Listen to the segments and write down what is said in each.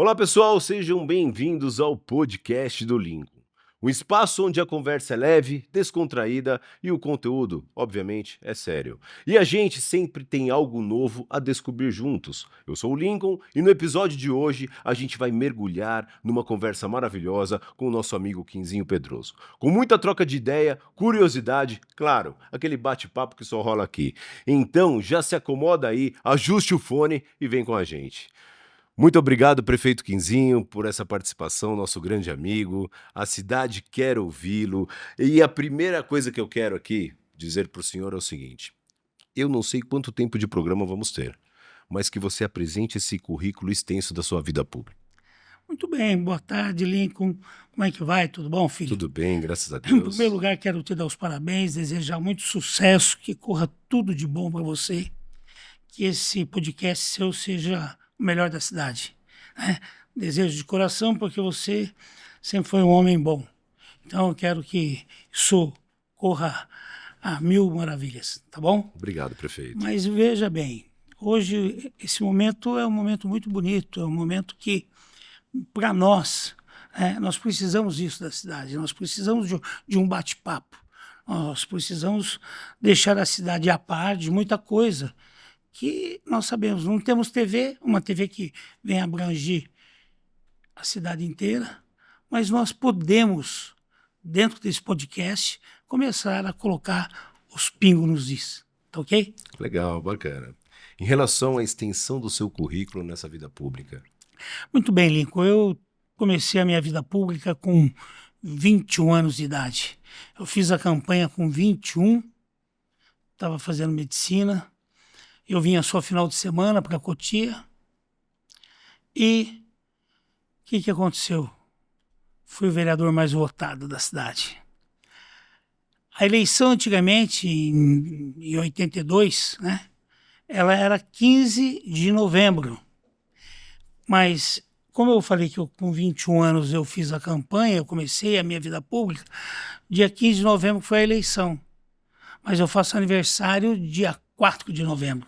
Olá pessoal, sejam bem-vindos ao podcast do Lincoln. Um espaço onde a conversa é leve, descontraída e o conteúdo, obviamente, é sério. E a gente sempre tem algo novo a descobrir juntos. Eu sou o Lincoln e no episódio de hoje a gente vai mergulhar numa conversa maravilhosa com o nosso amigo Quinzinho Pedroso. Com muita troca de ideia, curiosidade, claro, aquele bate-papo que só rola aqui. Então já se acomoda aí, ajuste o fone e vem com a gente. Muito obrigado, prefeito Quinzinho, por essa participação, nosso grande amigo. A cidade quer ouvi-lo. E a primeira coisa que eu quero aqui dizer para o senhor é o seguinte: eu não sei quanto tempo de programa vamos ter, mas que você apresente esse currículo extenso da sua vida pública. Muito bem, boa tarde, Lincoln. Como é que vai? Tudo bom, filho? Tudo bem, graças a Em Deus. primeiro lugar, quero te dar os parabéns, desejar muito sucesso, que corra tudo de bom para você, que esse podcast seu seja o melhor da cidade, né? Desejo de coração, porque você sempre foi um homem bom. Então, eu quero que isso corra a mil maravilhas, tá bom? Obrigado, prefeito. Mas veja bem, hoje esse momento é um momento muito bonito, é um momento que, para nós, nós precisamos disso da cidade, nós precisamos de um bate-papo, nós precisamos deixar a cidade a par de muita coisa que nós sabemos. Não temos TV, uma TV que vem abranger a cidade inteira, mas nós podemos, dentro desse podcast, começar a colocar os pingos nos is, tá ok? Legal, bacana. Em relação à extensão do seu currículo nessa vida pública. Muito bem, Lincoln. Eu comecei a minha vida pública com 21 anos de idade. Eu fiz a campanha com 21, estava fazendo medicina. Eu vinha só final de semana para Cotia. E o que aconteceu? Fui o vereador mais votado da cidade. A eleição antigamente, em 82, né, ela era 15 de novembro. Mas, como eu falei que com 21 anos eu fiz a campanha, eu comecei a minha vida pública, dia 15 de novembro foi a eleição. Mas eu faço aniversário dia 4 de novembro.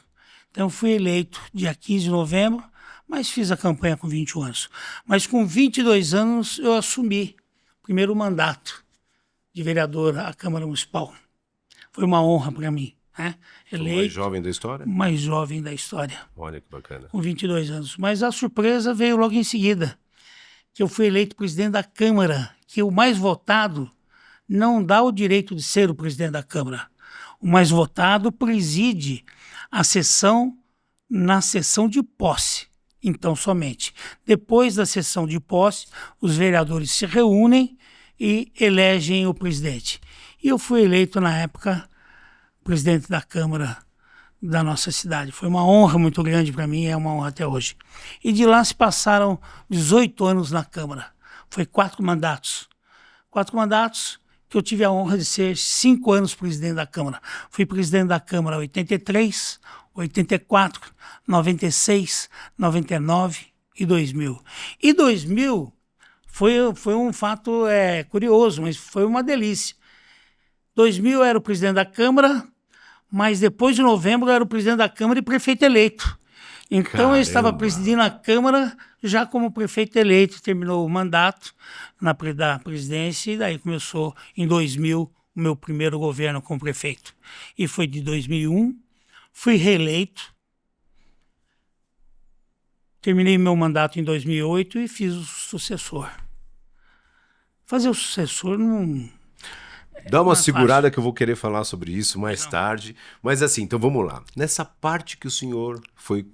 Então, eu fui eleito dia 15 de novembro, mas fiz a campanha com 21 anos. Mas com 22 anos eu assumi o primeiro mandato de vereador à Câmara Municipal. Foi uma honra para mim, né? Eleito, O mais jovem da história? mais jovem da história. Olha que bacana. Com 22 anos. Mas a surpresa veio logo em seguida, que eu fui eleito presidente da Câmara, que o mais votado não dá o direito de ser o presidente da Câmara. O mais votado preside a sessão na sessão de posse. Então, somente. Depois da sessão de posse, os vereadores se reúnem e elegem o presidente. E eu fui eleito, na época, presidente da Câmara da nossa cidade. Foi uma honra muito grande para mim, é uma honra até hoje. E de lá se passaram 18 anos na Câmara. Foi 4 mandatos. 4 mandatos que eu tive a honra de ser 5 anos presidente da Câmara. Fui presidente da Câmara 83, 84, 96, 99 e 2000. E 2000 foi um fato curioso, mas foi uma delícia. 2000 eu era o presidente da Câmara, mas depois de novembro eu era o presidente da Câmara e prefeito eleito. Então Caramba. eu estava presidindo a Câmara já como prefeito eleito, terminou o mandato da presidência e daí começou em 2000 o meu primeiro governo como prefeito. E foi de 2001, fui reeleito, terminei meu mandato em 2008 e fiz o sucessor. Fazer o sucessor não... Dá uma segurada que eu vou querer falar sobre isso mais tarde. Mas assim, então vamos lá. Nessa parte que o senhor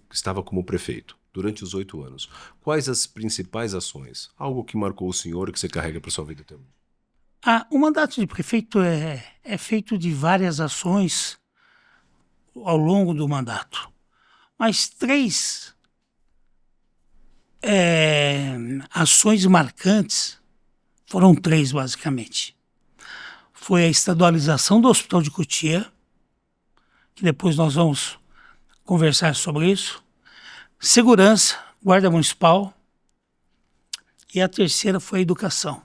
estava como prefeito, durante os 8 anos, quais as principais ações? Algo que marcou o senhor e que você carrega para sua vida até hoje? O mandato de prefeito é feito de várias ações ao longo do mandato. Mas 3 ações marcantes foram 3, basicamente. Foi a estadualização do Hospital de Cotia, que depois nós vamos conversar sobre isso. Segurança, Guarda Municipal. E a terceira foi a educação.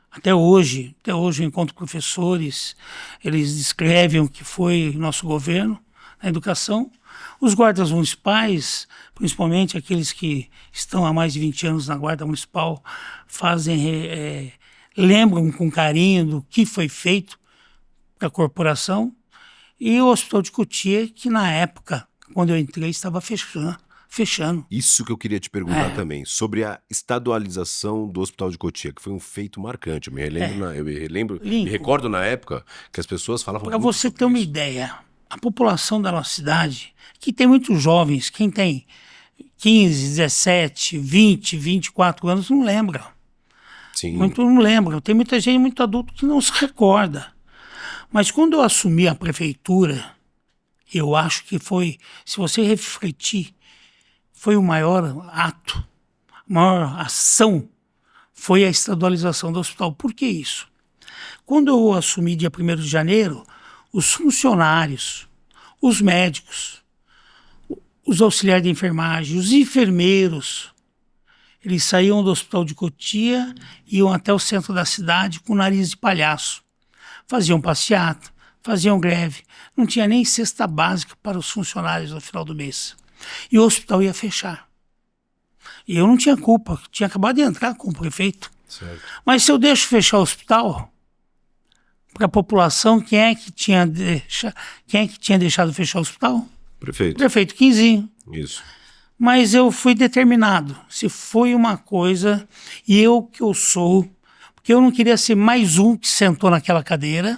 Até hoje eu encontro professores, eles descrevem o que foi nosso governo na educação, Os guardas municipais, principalmente aqueles que estão há mais de 20 anos na guarda municipal, lembram com carinho do que foi feito para a corporação, e o Hospital de Cotia, que na época, quando eu entrei, estava fechando. Isso que eu queria te perguntar também, sobre a estadualização do Hospital de Cotia, que foi um feito marcante. Eu me recordo na época que as pessoas falavam Para muito você sobre ter uma isso. ideia, a população da nossa cidade, que tem muitos jovens, quem tem 15, 17, 20, 24 anos, não lembra. Sim. Muito não lembra. Tem muita gente, muito adulto, que não se recorda. Mas quando eu assumi a prefeitura, eu acho que foi, se você refletir, foi o maior ato, a maior ação, foi a estadualização do hospital. Por que isso? Quando eu assumi dia 1º de janeiro, os funcionários, os médicos, os auxiliares de enfermagem, os enfermeiros, eles saíam do Hospital de Cotia, iam até o centro da cidade com nariz de palhaço. Faziam passeata, faziam greve. Não tinha nem cesta básica para os funcionários no final do mês. E o hospital ia fechar. E eu não tinha culpa, tinha acabado de entrar com o prefeito. Certo. Mas se eu deixo fechar o hospital, para a população, quem é que tinha deixado fechar o hospital? O Prefeito. prefeito Quinzinho. Isso. Mas eu fui determinado. Se foi uma coisa, e eu que eu sou, porque eu não queria ser mais um que sentou naquela cadeira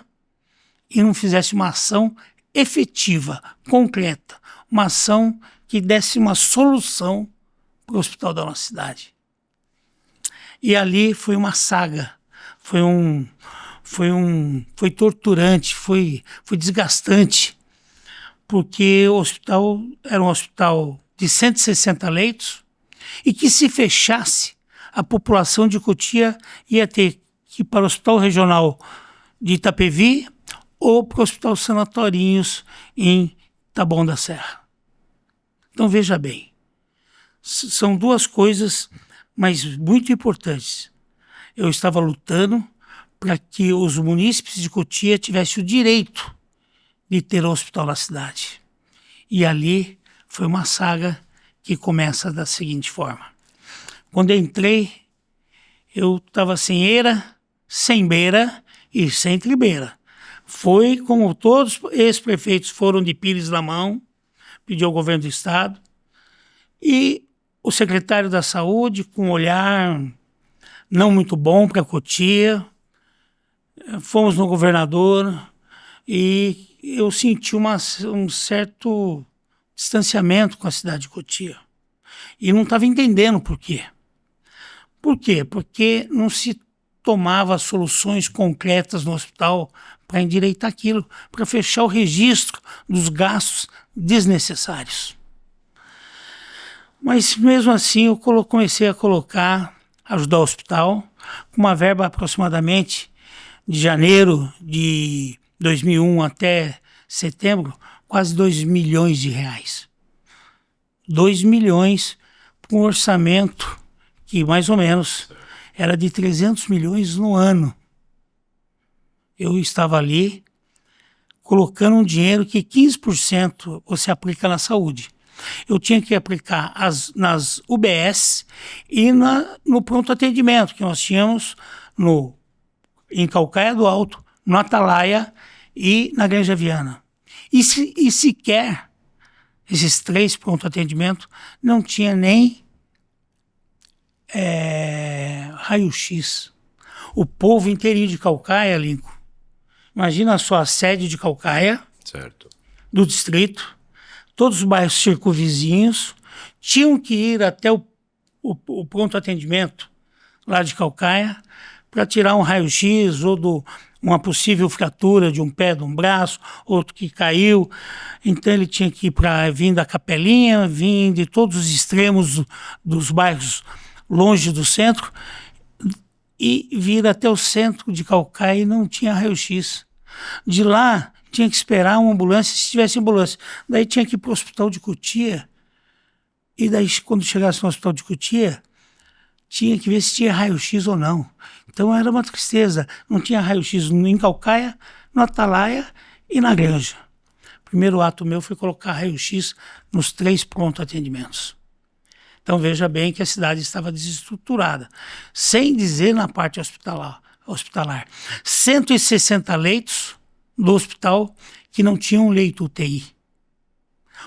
e não fizesse uma ação efetiva, concreta, uma ação que desse uma solução para o hospital da nossa cidade. E ali foi uma saga, foi torturante, foi desgastante, porque o hospital era um hospital de 160 leitos e que, se fechasse, a população de Cotia ia ter que ir para o Hospital Regional de Itapevi ou para o Hospital Sanatorinhos em Taboão da Serra. Então veja bem, são duas coisas, mas muito importantes. Eu estava lutando para que os munícipes de Cotia tivessem o direito de ter um hospital na cidade. E ali foi uma saga que começa da seguinte forma. Quando eu entrei, eu estava sem eira, sem beira e sem tribeira. Foi como todos os ex-prefeitos foram de pires na mão, pediu ao governo do estado, e o secretário da saúde, com um olhar não muito bom para Cotia, fomos no governador e eu senti um certo distanciamento com a cidade de Cotia. E não estava entendendo por quê. Por quê? Porque não se tomava soluções concretas no hospital para endireitar aquilo, para fechar o registro dos gastos desnecessários. Mas mesmo assim eu comecei a ajudar o hospital, com uma verba aproximadamente de janeiro de 2001 até setembro, quase 2 milhões de reais. 2 milhões com um orçamento que mais ou menos era de 300 milhões no ano. Eu estava ali colocando um dinheiro que 15% você aplica na saúde. Eu tinha que aplicar nas UBS e no pronto atendimento que nós tínhamos em Calcaia do Alto, no Atalaia e na Granja Viana. E sequer esses 3 pronto atendimento não tinha nem raio-x. O povo inteirinho de Calcaia, Lincoln, imagina só a sede de Calcaia, certo, do distrito, todos os bairros circunvizinhos tinham que ir até o pronto atendimento lá de Calcaia para tirar um raio-x ou uma possível fratura de um pé, de um braço, outro que caiu. Então ele tinha que vir da Capelinha, vir de todos os extremos dos bairros longe do centro e vir até o centro de Calcaia e não tinha raio-x. De lá tinha que esperar uma ambulância, se tivesse ambulância. Daí tinha que ir para o Hospital de Cotia e daí quando chegasse no Hospital de Cotia tinha que ver se tinha raio-x ou não. Então era uma tristeza. Não tinha raio-x em Calcaia, no Atalaia e na Granja. primeiro ato meu foi colocar raio-x nos 3 pronto-atendimentos. Então veja bem que a cidade estava desestruturada. Sem dizer na parte hospitalar. 160 leitos do hospital que não tinham leito UTI.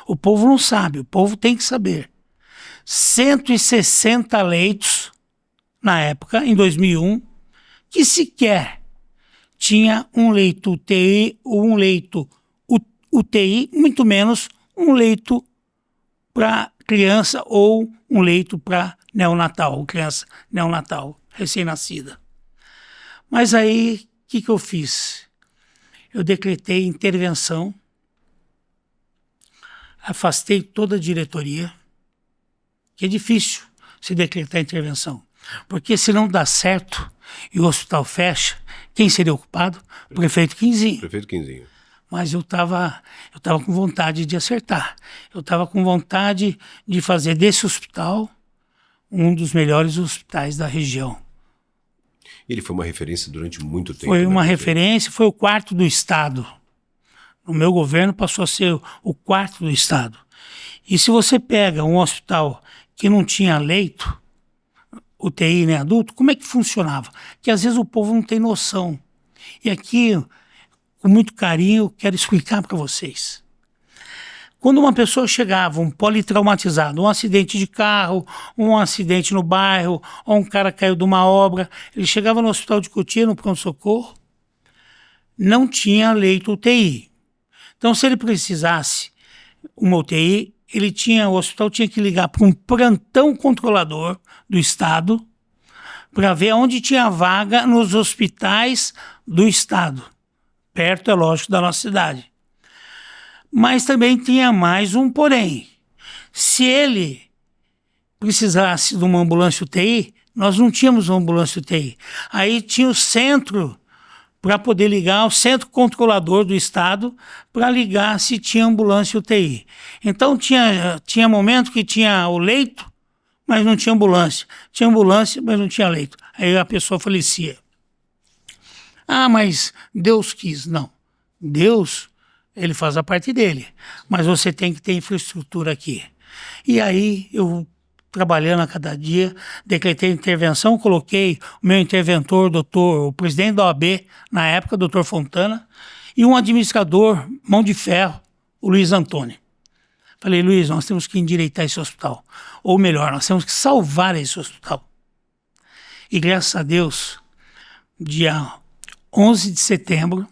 O povo não sabe, o povo tem que saber. 160 leitos, na época, em 2001, que sequer tinha um leito UTI ou um leito UTI, muito menos um leito para criança ou um leito para neonatal, criança neonatal, recém-nascida. Mas aí, o que eu fiz? Eu decretei intervenção, afastei toda a diretoria, que é difícil se decretar intervenção, porque se não dá certo e o hospital fecha, quem seria o culpado? O prefeito Quinzinho. Prefeito Quinzinho. Mas eu tava com vontade de acertar. Eu estava com vontade de fazer desse hospital um dos melhores hospitais da região. Ele foi uma referência durante muito tempo. Foi uma referência, foi o 4º do estado. No meu governo passou a ser o 4º do estado. E se você pega um hospital que não tinha leito, UTI, né, adulto, como é que funcionava? Que às vezes o povo não tem noção. E aqui, com muito carinho, eu quero explicar para vocês. Quando uma pessoa chegava, um politraumatizado, um acidente de carro, um acidente no bairro, ou um cara caiu de uma obra, ele chegava no hospital de Cotia, no pronto-socorro, não tinha leito UTI. Então, se ele precisasse uma UTI, o hospital tinha que ligar para um plantão controlador do estado para ver onde tinha vaga nos hospitais do estado, perto, é lógico, da nossa cidade. Mas também tinha mais um porém. Se ele precisasse de uma ambulância UTI, nós não tínhamos uma ambulância UTI. Aí tinha o centro para poder ligar, o centro controlador do estado, para ligar se tinha ambulância UTI. Então tinha momento que tinha o leito, mas não tinha ambulância. Tinha ambulância, mas não tinha leito. Aí a pessoa falecia. Ah, mas Deus quis. Não. Deus, ele faz a parte dele. Mas você tem que ter infraestrutura aqui. E aí eu, trabalhando a cada dia, decretei intervenção, coloquei o meu interventor, o presidente da OAB, na época, doutor Fontana, e um administrador, mão de ferro, o Luiz Antônio. Falei, Luiz, nós temos que endireitar esse hospital. Ou melhor, nós temos que salvar esse hospital. E graças a Deus, dia 11 de setembro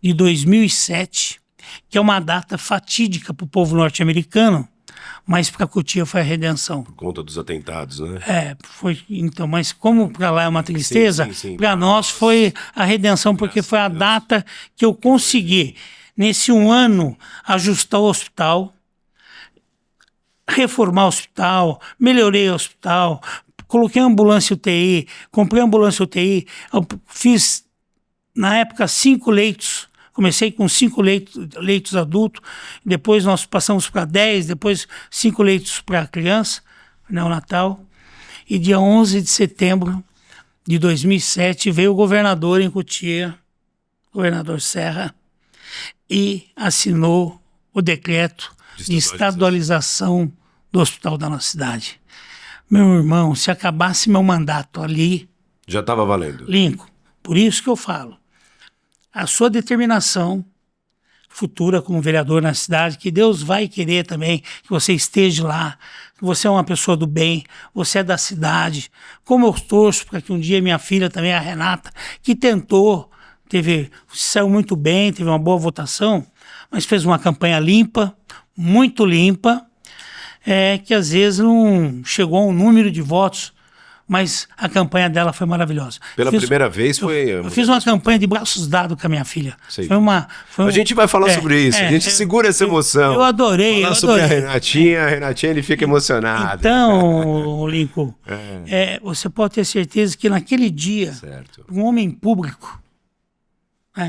de 2007, que é uma data fatídica para o povo norte-americano, mas para Cotia foi a redenção. Por conta dos atentados, né? Foi, então, mas como para lá é uma tristeza, para nós foi a redenção, porque foi a data que eu consegui, nesse um ano, ajustar o hospital, reformar o hospital, melhorei o hospital, coloquei ambulância UTI, comprei ambulância UTI, eu fiz, na época, 5 leitos. Comecei com 5 leitos adultos, depois nós passamos para 10, depois 5 leitos para criança, neonatal. E dia 11 de setembro de 2007 veio o governador em Cotia, governador Serra, e assinou o decreto de estadualização do hospital da nossa cidade. Meu irmão, se acabasse meu mandato ali... Já estava valendo. Lincoln, por isso que eu falo. A sua determinação futura como vereador na cidade, que Deus vai querer também que você esteja lá, que você é uma pessoa do bem, você é da cidade. Como eu torço para que um dia minha filha também, a Renata, que tentou, saiu muito bem, teve uma boa votação, mas fez uma campanha limpa, muito limpa, que às vezes não chegou a um número de votos, mas a campanha dela foi maravilhosa. Pela primeira vez foi... Eu fiz uma campanha de braços dados com a minha filha. A gente vai falar sobre isso, a gente segura essa emoção. Eu adorei. Sobre a Renatinha ele fica emocionado. Então, Lincoln, você pode ter certeza que naquele dia, um homem público,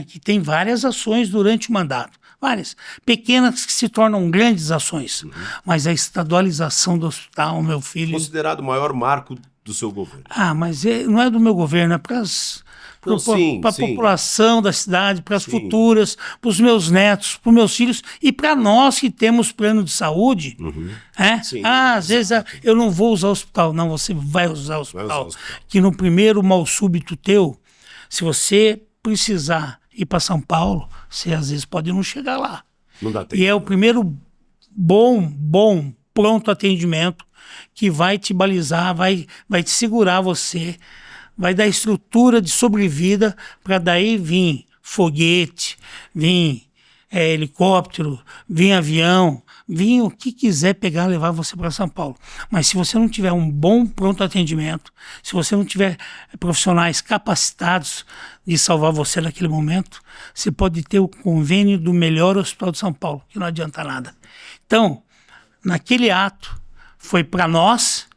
que tem várias ações durante o mandato, várias, pequenas que se tornam grandes ações, mas a estadualização do hospital, meu filho... Considerado o maior marco do seu governo. Mas não é do meu governo, é para Não, sim, para a sim. população da cidade, para as Sim. futuras, para os meus netos, para os meus filhos e para nós que temos plano de saúde. Sim, Às vezes exato. eu não vou usar o hospital. Não, você vai usar o hospital. o hospital. Que no primeiro mal súbito teu, se você precisar ir para São Paulo, você às vezes pode não chegar lá. Não dá tempo. E é o primeiro bom, pronto atendimento que vai te balizar, vai te segurar você, vai dar estrutura de sobrevida para daí vir foguete, vir helicóptero, vir avião, vir o que quiser pegar, levar você para São Paulo. Mas se você não tiver um bom pronto atendimento, se você não tiver profissionais capacitados de salvar você naquele momento, você pode ter o convênio do melhor hospital de São Paulo, que não adianta nada. Então, naquele ato, foi para nós,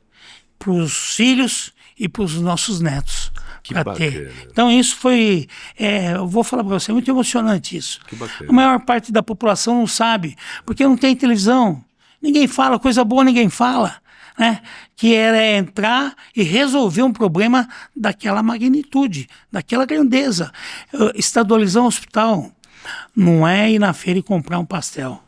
para os filhos e para os nossos netos. Que Pra bacana. ter. Então isso foi, eu vou falar para você, é muito emocionante isso. Que bacana. A maior parte da população não sabe, porque não tem televisão. Ninguém fala, coisa boa ninguém fala. Né? Que era entrar e resolver um problema daquela magnitude, daquela grandeza. Estadualizar um hospital não é ir na feira e comprar um pastel.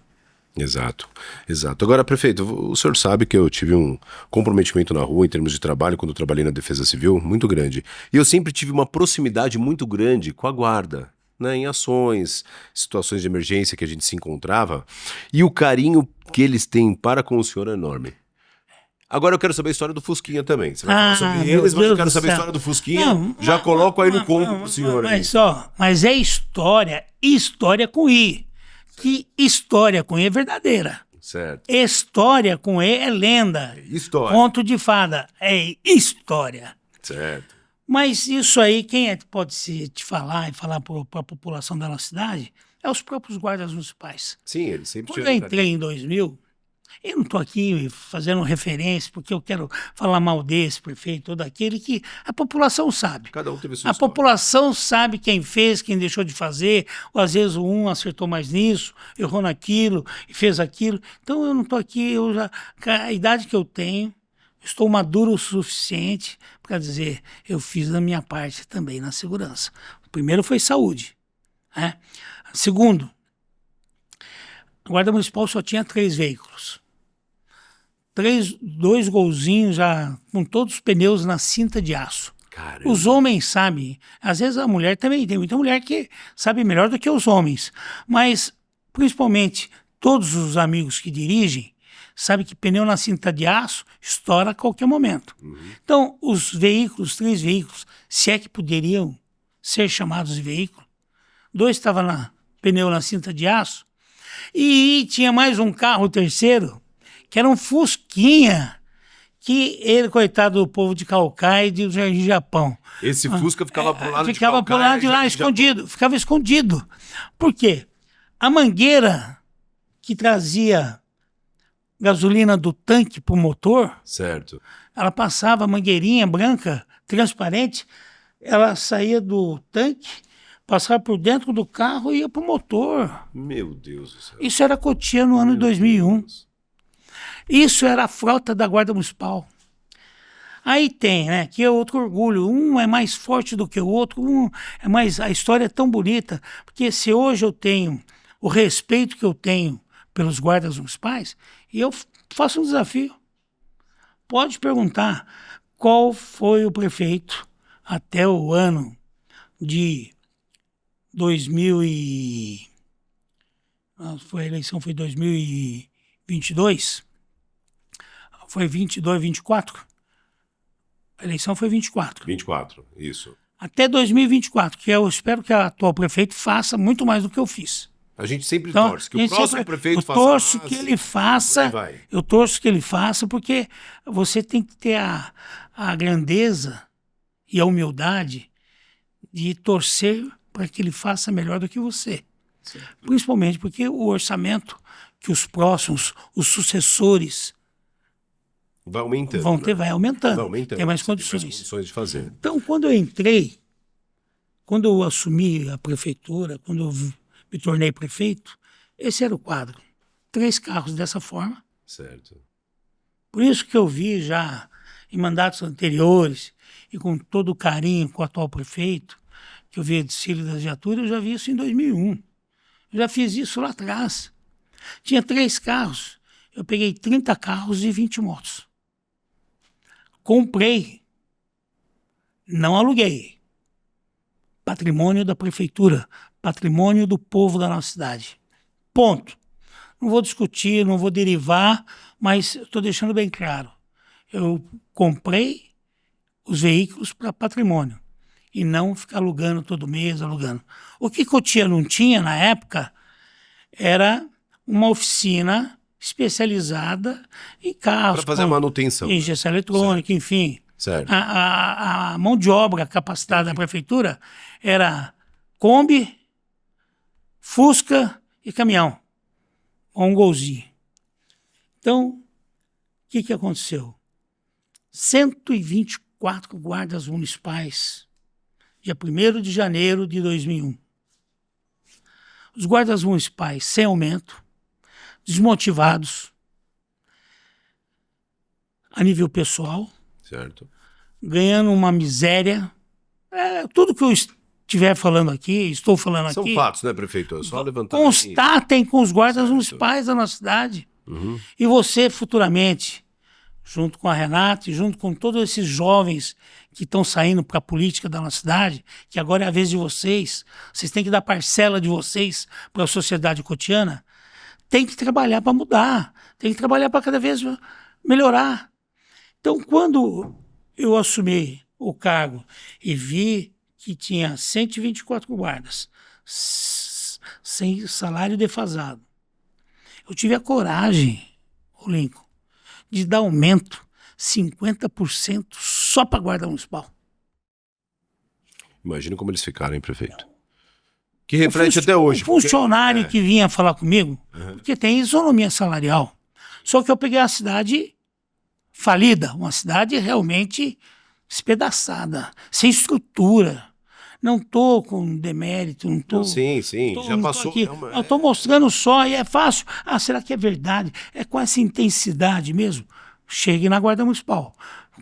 Exato, exato. Agora, prefeito, o senhor sabe que eu tive um comprometimento na rua em termos de trabalho quando eu trabalhei na Defesa Civil, muito grande. E eu sempre tive uma proximidade muito grande com a guarda, né, em ações, situações de emergência que a gente se encontrava, e o carinho que eles têm para com o senhor é enorme. Agora eu quero saber a história do Fusquinha também. Você vai falar sobre meu eles, mas eu Deus quero do saber a céu. história do Fusquinha. Não, Já coloco aí no combo pro senhor. aí. Mas é história com I. Que história com I é verdadeira. Certo. História com E é lenda. História. Conto de fada. É história. Certo. Mas isso aí, quem pode te falar e falar para a população da nossa cidade é os próprios guardas municipais. Sim, eles sempre Quando eu entrei em 2000, eu não estou aqui fazendo referência porque eu quero falar mal desse prefeito ou daquele que a população sabe. Cada um teve sua A história. população sabe quem fez, quem deixou de fazer, ou às vezes um acertou mais nisso, errou naquilo e fez aquilo. Então eu não estou aqui, com a idade que eu tenho, estou maduro o suficiente para dizer, eu fiz a minha parte também na segurança. O primeiro foi saúde. Né? Segundo, a Guarda Municipal só tinha 3 veículos. 2 golzinhos já com todos os pneus na cinta de aço. Caramba. Os homens sabem, às vezes a mulher também, tem muita mulher que sabe melhor do que os homens, mas principalmente todos os amigos que dirigem sabem que pneu na cinta de aço estoura a qualquer momento. Então, os 3 veículos, se é que poderiam ser chamados de veículo, 2 estavam pneu na cinta de aço, e tinha mais um carro, o terceiro, que era um Fusquinha, que ele, coitado do povo de Caucaia e do Jardim Japão. Esse Fusca ficava pro lado Ficava pro lado de lá, escondido. Ficava escondido. Por quê? A mangueira que trazia gasolina do tanque pro motor, Certo. ela passava a mangueirinha branca, transparente, ela saía do tanque, passava por dentro do carro e ia pro motor. Meu Deus do céu. Isso era Cotia no ano 2001. Isso era a frota da Guarda Municipal. Aí tem, né, que é outro orgulho. Um é mais forte do que o outro, um é mais... A história é tão bonita, porque se hoje eu tenho o respeito que eu tenho pelos guardas municipais, eu faço um desafio. Pode perguntar qual foi o prefeito até o ano de 2000 e... A eleição foi 2022... Foi 22, 24? A eleição foi 24. 24, isso. Até 2024, que eu espero que o atual prefeito faça muito mais do que eu fiz. A gente sempre Então, torce que o próximo prefeito faça eu torço mais, que ele faça, por aí vai. eu torço que ele faça, porque você tem que ter a grandeza e a humildade de torcer para que ele faça melhor do que você. Sim. Principalmente porque o orçamento que os próximos, os sucessores Vai aumentando. vão ter, né? vai aumentando, Vai aumentando. tem mais Você tem condições. mais condições de fazer. Então, quando eu assumi a prefeitura, quando eu me tornei prefeito, esse era o quadro. 3 carros dessa forma. Certo. Por isso que eu vi já em mandatos anteriores, e com todo o carinho com o atual prefeito, que eu vi desfile das viaturas, eu já vi isso em 2001. Eu já fiz isso lá atrás. Tinha 3 carros. Eu peguei 30 carros e 20 motos. Comprei. Não aluguei. Patrimônio da prefeitura. Patrimônio do povo da nossa cidade. Ponto. Não vou discutir, não vou derivar, mas estou deixando bem claro. Eu comprei os veículos para patrimônio e não ficar alugando todo mês, alugando. O que Cotia não tinha na época era uma oficina especializada em carros. Para fazer a manutenção. Injeção eletrônica, enfim. Certo. A mão de obra capacitada da prefeitura era Kombi, Fusca e caminhão. Ou um Golzinho. Então, o que aconteceu? 124 guardas municipais, dia 1º de janeiro de 2001. Os guardas municipais sem aumento, desmotivados, a nível pessoal, certo, ganhando uma miséria. Tudo que eu estiver falando aqui, estou falando São aqui... São fatos, né, prefeito? É só levantar... Constatem com os guardas municipais da nossa cidade. Uhum. E você, futuramente, junto com a Renata e junto com todos esses jovens que estão saindo para a política da nossa cidade, que agora é a vez de vocês têm que dar parcela de vocês para a sociedade cotiana, tem que trabalhar para mudar, tem que trabalhar para cada vez melhorar. Então, quando eu assumi o cargo e vi que tinha 124 guardas, sem salário defasado, eu tive a coragem, o Lincoln, de dar aumento 50% só para a guarda municipal. Imagina como eles ficaram, hein, prefeito? Que reflete até hoje. O funcionário que vinha falar comigo, porque tem isonomia salarial. Só que eu peguei uma cidade falida, uma cidade realmente espedaçada, sem estrutura. Não estou com demérito, não estou... Sim, já passou. Eu estou mostrando só e é fácil. Será que é verdade? É com essa intensidade mesmo? Chegue na Guarda Municipal.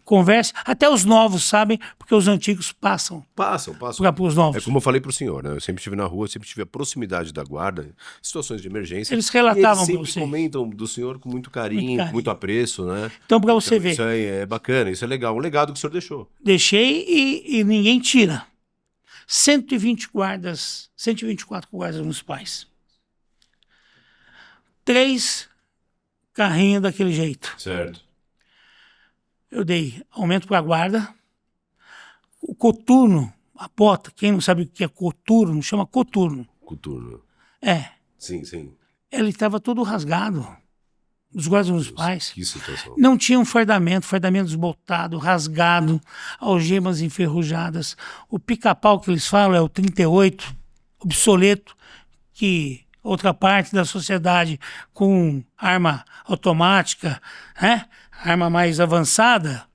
Converse. Até os novos sabem, porque os antigos passam. Passam. Para os novos. É como eu falei para o senhor, né? Eu sempre estive na rua, sempre tive a proximidade da guarda, situações de emergência. Eles relatavam para você. Eles sempre comentam do senhor com muito carinho, com muito apreço, né? Então, para você ver. Isso aí é bacana, isso é legal. Um legado que o senhor deixou. Deixei e ninguém tira. 124 guardas municipais. 3 carrinhos daquele jeito. Certo. Eu dei aumento para a guarda. O coturno, a bota, quem não sabe o que é coturno, chama coturno. Coturno. Sim. Ele estava todo rasgado. Os guardas municipais. Que situação. Não tinha um fardamento desbotado, rasgado, algemas enferrujadas. O pica-pau que eles falam é o 38, obsoleto, que outra parte da sociedade com arma automática, né? Arma mais avançada,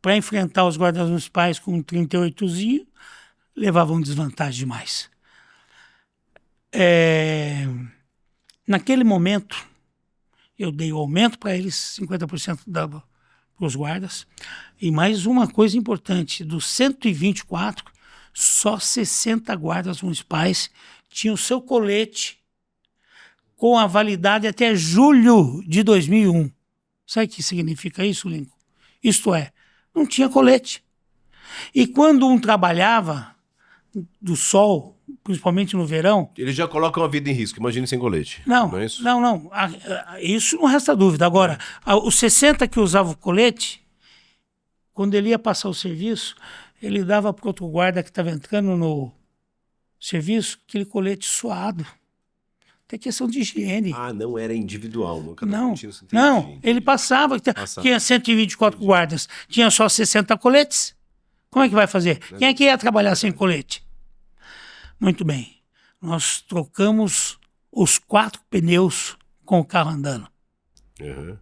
para enfrentar os guardas municipais com um 38zinho, levavam desvantagem demais. Naquele momento, eu dei o aumento para eles, 50% para os guardas. E mais uma coisa importante, dos 124, só 60 guardas municipais tinham seu colete com a validade até julho de 2001. Sabe o que significa isso, Lincoln? Isto é, não tinha colete. E quando um trabalhava do sol, principalmente no verão... Eles já colocam a vida em risco, imagine sem colete. Não é isso? Não. Isso não resta dúvida. Agora, os 60 que usavam o colete, quando ele ia passar o serviço, ele dava para outro guarda que estava entrando no serviço aquele colete suado. Tem questão de higiene. Não era individual. Não, ele passava. Tinha 124 guardas, tinha só 60 coletes. Como é que vai fazer? Quem é que ia trabalhar sem colete? Muito bem. Nós trocamos os 4 pneus com o carro andando. O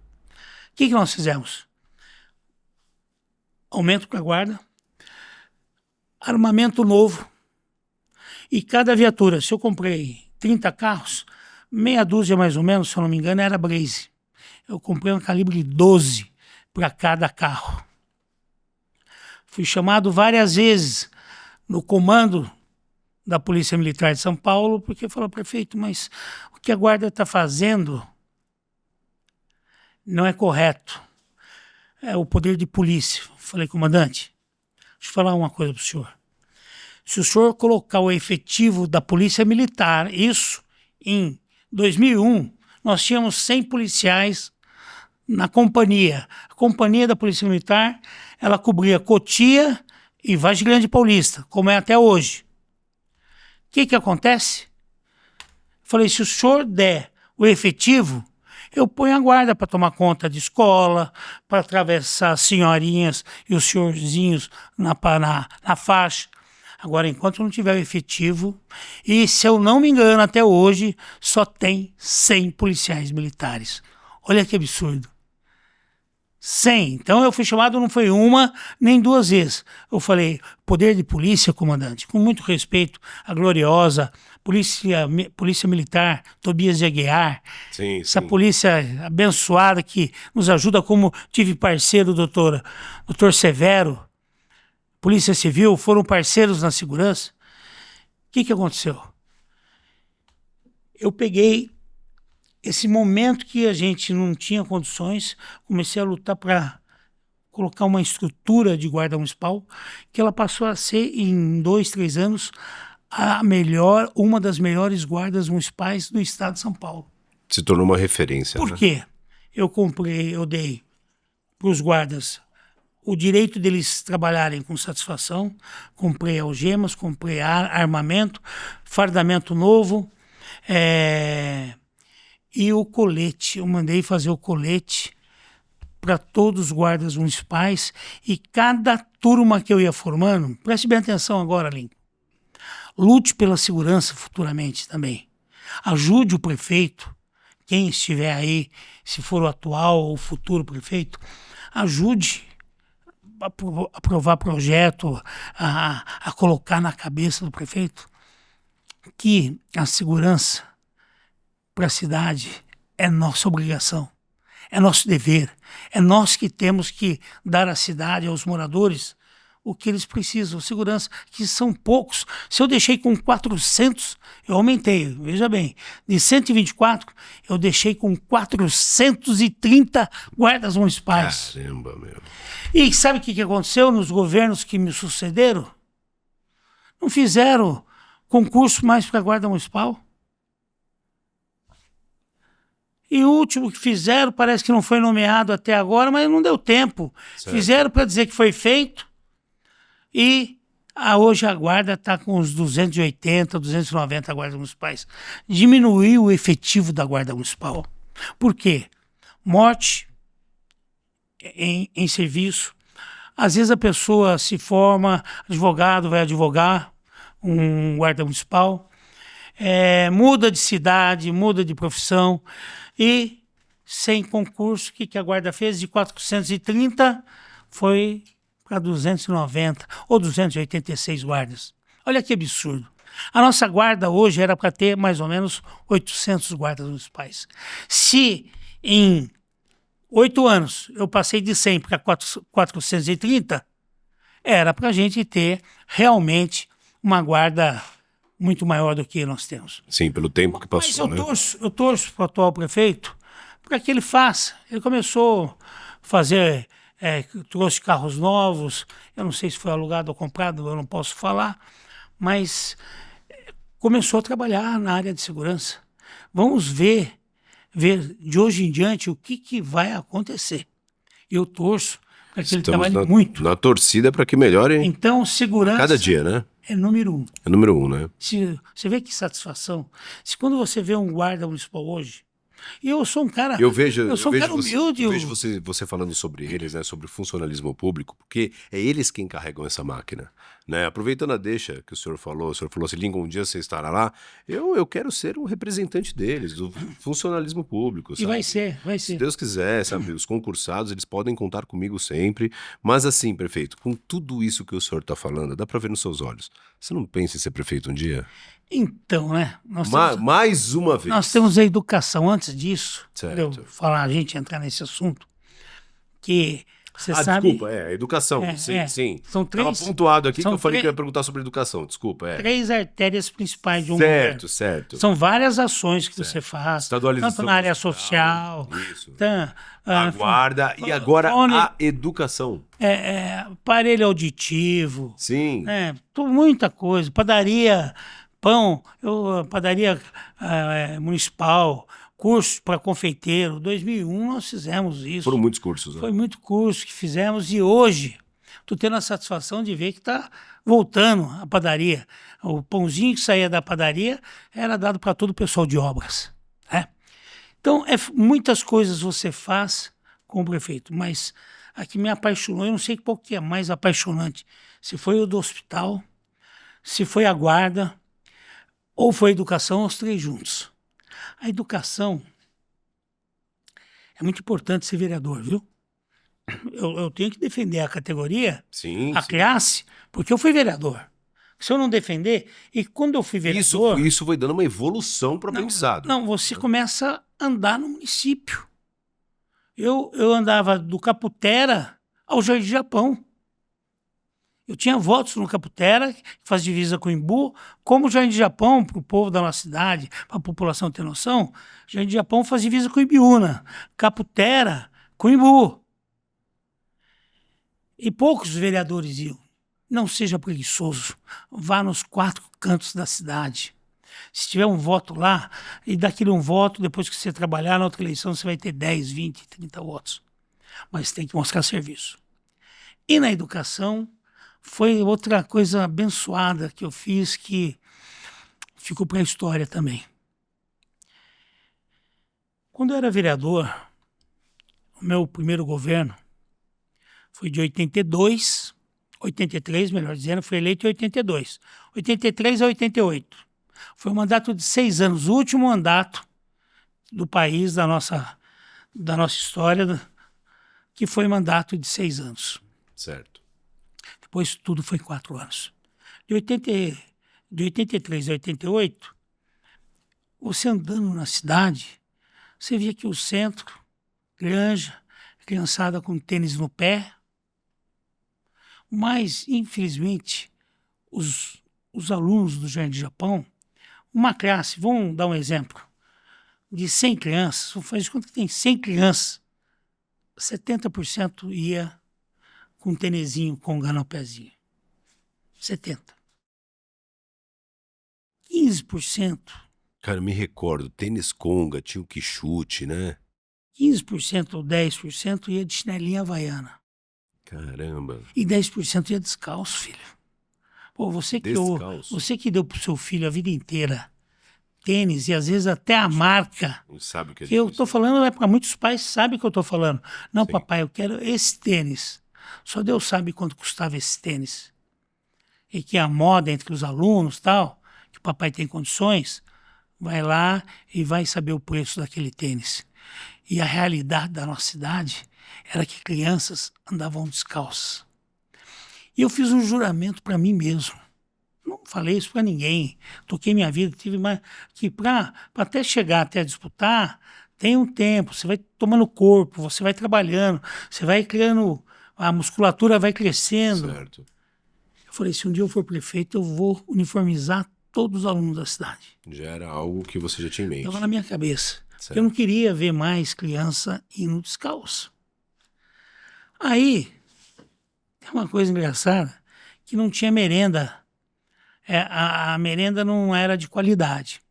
que nós fizemos? Aumento para a guarda, armamento novo. E cada viatura, se eu comprei 30 carros, meia dúzia mais ou menos, se eu não me engano, era Blaze. Eu comprei um calibre 12 para cada carro. Fui chamado várias vezes no comando da Polícia Militar de São Paulo, porque falou, prefeito, mas o que a guarda está fazendo não é correto. É o poder de polícia. Falei, comandante, deixa eu falar uma coisa para o senhor. Se o senhor colocar o efetivo da Polícia Militar, isso em 2001, nós tínhamos 100 policiais na companhia. A companhia da Polícia Militar, ela cobria Cotia e Vargem Grande Paulista, como é até hoje. O que acontece? Falei, se o senhor der o efetivo, eu ponho a guarda para tomar conta de escola, para atravessar as senhorinhas e os senhorzinhos na faixa. Agora, enquanto não tiver o efetivo, e se eu não me engano, até hoje, só tem 100 policiais militares. Olha que absurdo. 100. Então eu fui chamado, não foi uma nem duas vezes. Eu falei, poder de polícia, comandante, com muito respeito à gloriosa polícia Militar, Tobias de Aguiar, essa polícia abençoada que nos ajuda, como tive parceiro, doutor Severo, Polícia Civil, foram parceiros na segurança. O que aconteceu? Eu peguei esse momento que a gente não tinha condições, comecei a lutar para colocar uma estrutura de guarda municipal, que ela passou a ser, em 2, 3 anos, uma das melhores guardas municipais do estado de São Paulo. Se tornou uma referência. Por quê? Eu dei para os guardas o direito deles trabalharem com satisfação, comprei algemas, comprei armamento, fardamento novo, e o colete, eu mandei fazer o colete para todos os guardas municipais, e cada turma que eu ia formando, preste bem atenção agora, Lincoln, lute pela segurança futuramente também. Ajude o prefeito, quem estiver aí, se for o atual ou o futuro prefeito, ajude a aprovar projeto, a colocar na cabeça do prefeito que a segurança para a cidade é nossa obrigação, é nosso dever, é nós que temos que dar à cidade, aos moradores, o que eles precisam, segurança, que são poucos. Se eu deixei com 400, eu aumentei, veja bem, de 124, eu deixei com 430 guardas municipais. Caramba, meu. E sabe o que aconteceu nos governos que me sucederam? Não fizeram concurso mais para a guarda municipal. E o último que fizeram, parece que não foi nomeado até agora, mas não deu tempo. Certo. Fizeram para dizer que foi feito. E hoje a guarda está com uns 280, 290 guardas municipais. Diminuiu o efetivo da guarda municipal. Por quê? Morte em serviço. Às vezes a pessoa se forma, advogado vai advogar, um guarda municipal, muda de cidade, muda de profissão, e sem concurso, o que a guarda fez? De 430 foi para 290 ou 286 guardas. Olha que absurdo. A nossa guarda hoje era para ter mais ou menos 800 guardas municipais. Se em 8 anos eu passei de 100 para 430, era para a gente ter realmente uma guarda muito maior do que nós temos. Sim, pelo tempo que passou. Mas eu torço para o atual prefeito para que ele faça. Ele começou a fazer, trouxe carros novos, eu não sei se foi alugado ou comprado, eu não posso falar, mas começou a trabalhar na área de segurança. Vamos ver de hoje em diante o que vai acontecer. Eu torço para que ele trabalhe muito. Na torcida para que melhore. Então, segurança. Cada dia, né? É número 1. É número 1, né? Você vê que satisfação. Se quando você vê um guarda municipal hoje, e eu sou um cara. Eu vejo humilde. Eu vejo você falando sobre eles, né? Sobre o funcionalismo público, porque é eles quem carregam essa máquina. Né? Aproveitando a deixa que o senhor falou assim, Lincoln, um dia você estará lá, eu quero ser um representante deles, do funcionalismo público, sabe? E vai ser. Se Deus quiser, sabe, os concursados, eles podem contar comigo sempre, mas assim, prefeito, com tudo isso que o senhor está falando, dá para ver nos seus olhos, você não pensa em ser prefeito um dia? Então, né? Mais uma vez. Nós temos a educação antes disso, certo. a gente entrar nesse assunto, que Você sabe? Desculpa, a educação. Sim. São Estava três, pontuado aqui que são eu falei que eu três- ia perguntar sobre educação. Desculpa, três artérias principais de um governo. Certo. São várias ações que Certo. você faz, Estadualização tanto na área social, social, isso. a Guarda e agora fone, a educação. aparelho auditivo, Sim. muita coisa, padaria, pão, padaria municipal, curso para confeiteiro. 2001 nós fizemos isso. Foram muitos cursos, né? Foi muito curso que fizemos e hoje estou tendo a satisfação de ver que está voltando a padaria. O pãozinho que saía da padaria era dado para todo o pessoal de obras. Né? Então, muitas coisas você faz com o prefeito, mas a que me apaixonou, eu não sei qual que é mais apaixonante, se foi o do hospital, se foi a guarda, ou foi a educação, os três juntos. A educação é muito importante ser vereador, viu? Eu tenho que defender a categoria, a classe, porque eu fui vereador. Se eu não defender, e quando eu fui vereador... Isso foi dando uma evolução para o aprendizado. Não, você começa a andar no município. Eu andava do Caputera ao Jardim Japão. Eu tinha votos no Caputera, que faz divisa com o Imbu, como o Jardim Japão, para o povo da nossa cidade, para a população ter noção, o Jardim Japão faz divisa com o Ibiúna, Caputera com o Imbu. E poucos vereadores iam. Não seja preguiçoso, vá nos 4 cantos da cidade. Se tiver um voto lá, e daquele um voto, depois que você trabalhar na outra eleição, você vai ter 10, 20, 30 votos. Mas tem que mostrar serviço. E na educação, foi outra coisa abençoada que eu fiz que ficou para a história também. Quando eu era vereador, o meu primeiro governo foi de 83, melhor dizendo, fui eleito em 82. 83 a 88. Foi um mandato de 6 anos, o último mandato do país, da nossa história, que foi mandato de 6 anos. Certo. Depois tudo foi 4 anos. De 83 a 88, você andando na cidade, você via que o centro, granja, criançada com tênis no pé, mas, infelizmente, os alunos do Jardim Japão, uma classe, vamos dar um exemplo, de 100 crianças, faz de conta que tem 100 crianças, 70% ia com um tênisinho, conga no pezinho. 70%. 15%. Cara, eu me recordo, tênis conga, tinha o que chute, né? 15% ou 10% ia de chinelinha havaiana. Caramba. E 10% ia descalço, filho. Pô, você que deu pro seu filho a vida inteira tênis e às vezes até a marca. Não sabe o que é Que eu difícil. tô falando, para muitos pais sabem o que eu tô falando. Não, Sim. papai, eu quero esse tênis. Só Deus sabe quanto custava esse tênis. E que a moda entre os alunos tal, que o papai tem condições, vai lá e vai saber o preço daquele tênis. E a realidade da nossa cidade era que crianças andavam descalças. E eu fiz um juramento para mim mesmo. Não falei isso para ninguém. Toquei minha vida, tive mais que para até chegar até disputar, tem um tempo, você vai tomando corpo, você vai trabalhando, você vai criando, a musculatura vai crescendo. Certo. Eu falei, se um dia eu for prefeito, eu vou uniformizar todos os alunos da cidade. Já era algo que você já tinha em mente. Estava na minha cabeça. Certo. Eu não queria ver mais criança indo descalço. Aí, tem uma coisa engraçada, que não tinha merenda. A merenda não era de qualidade.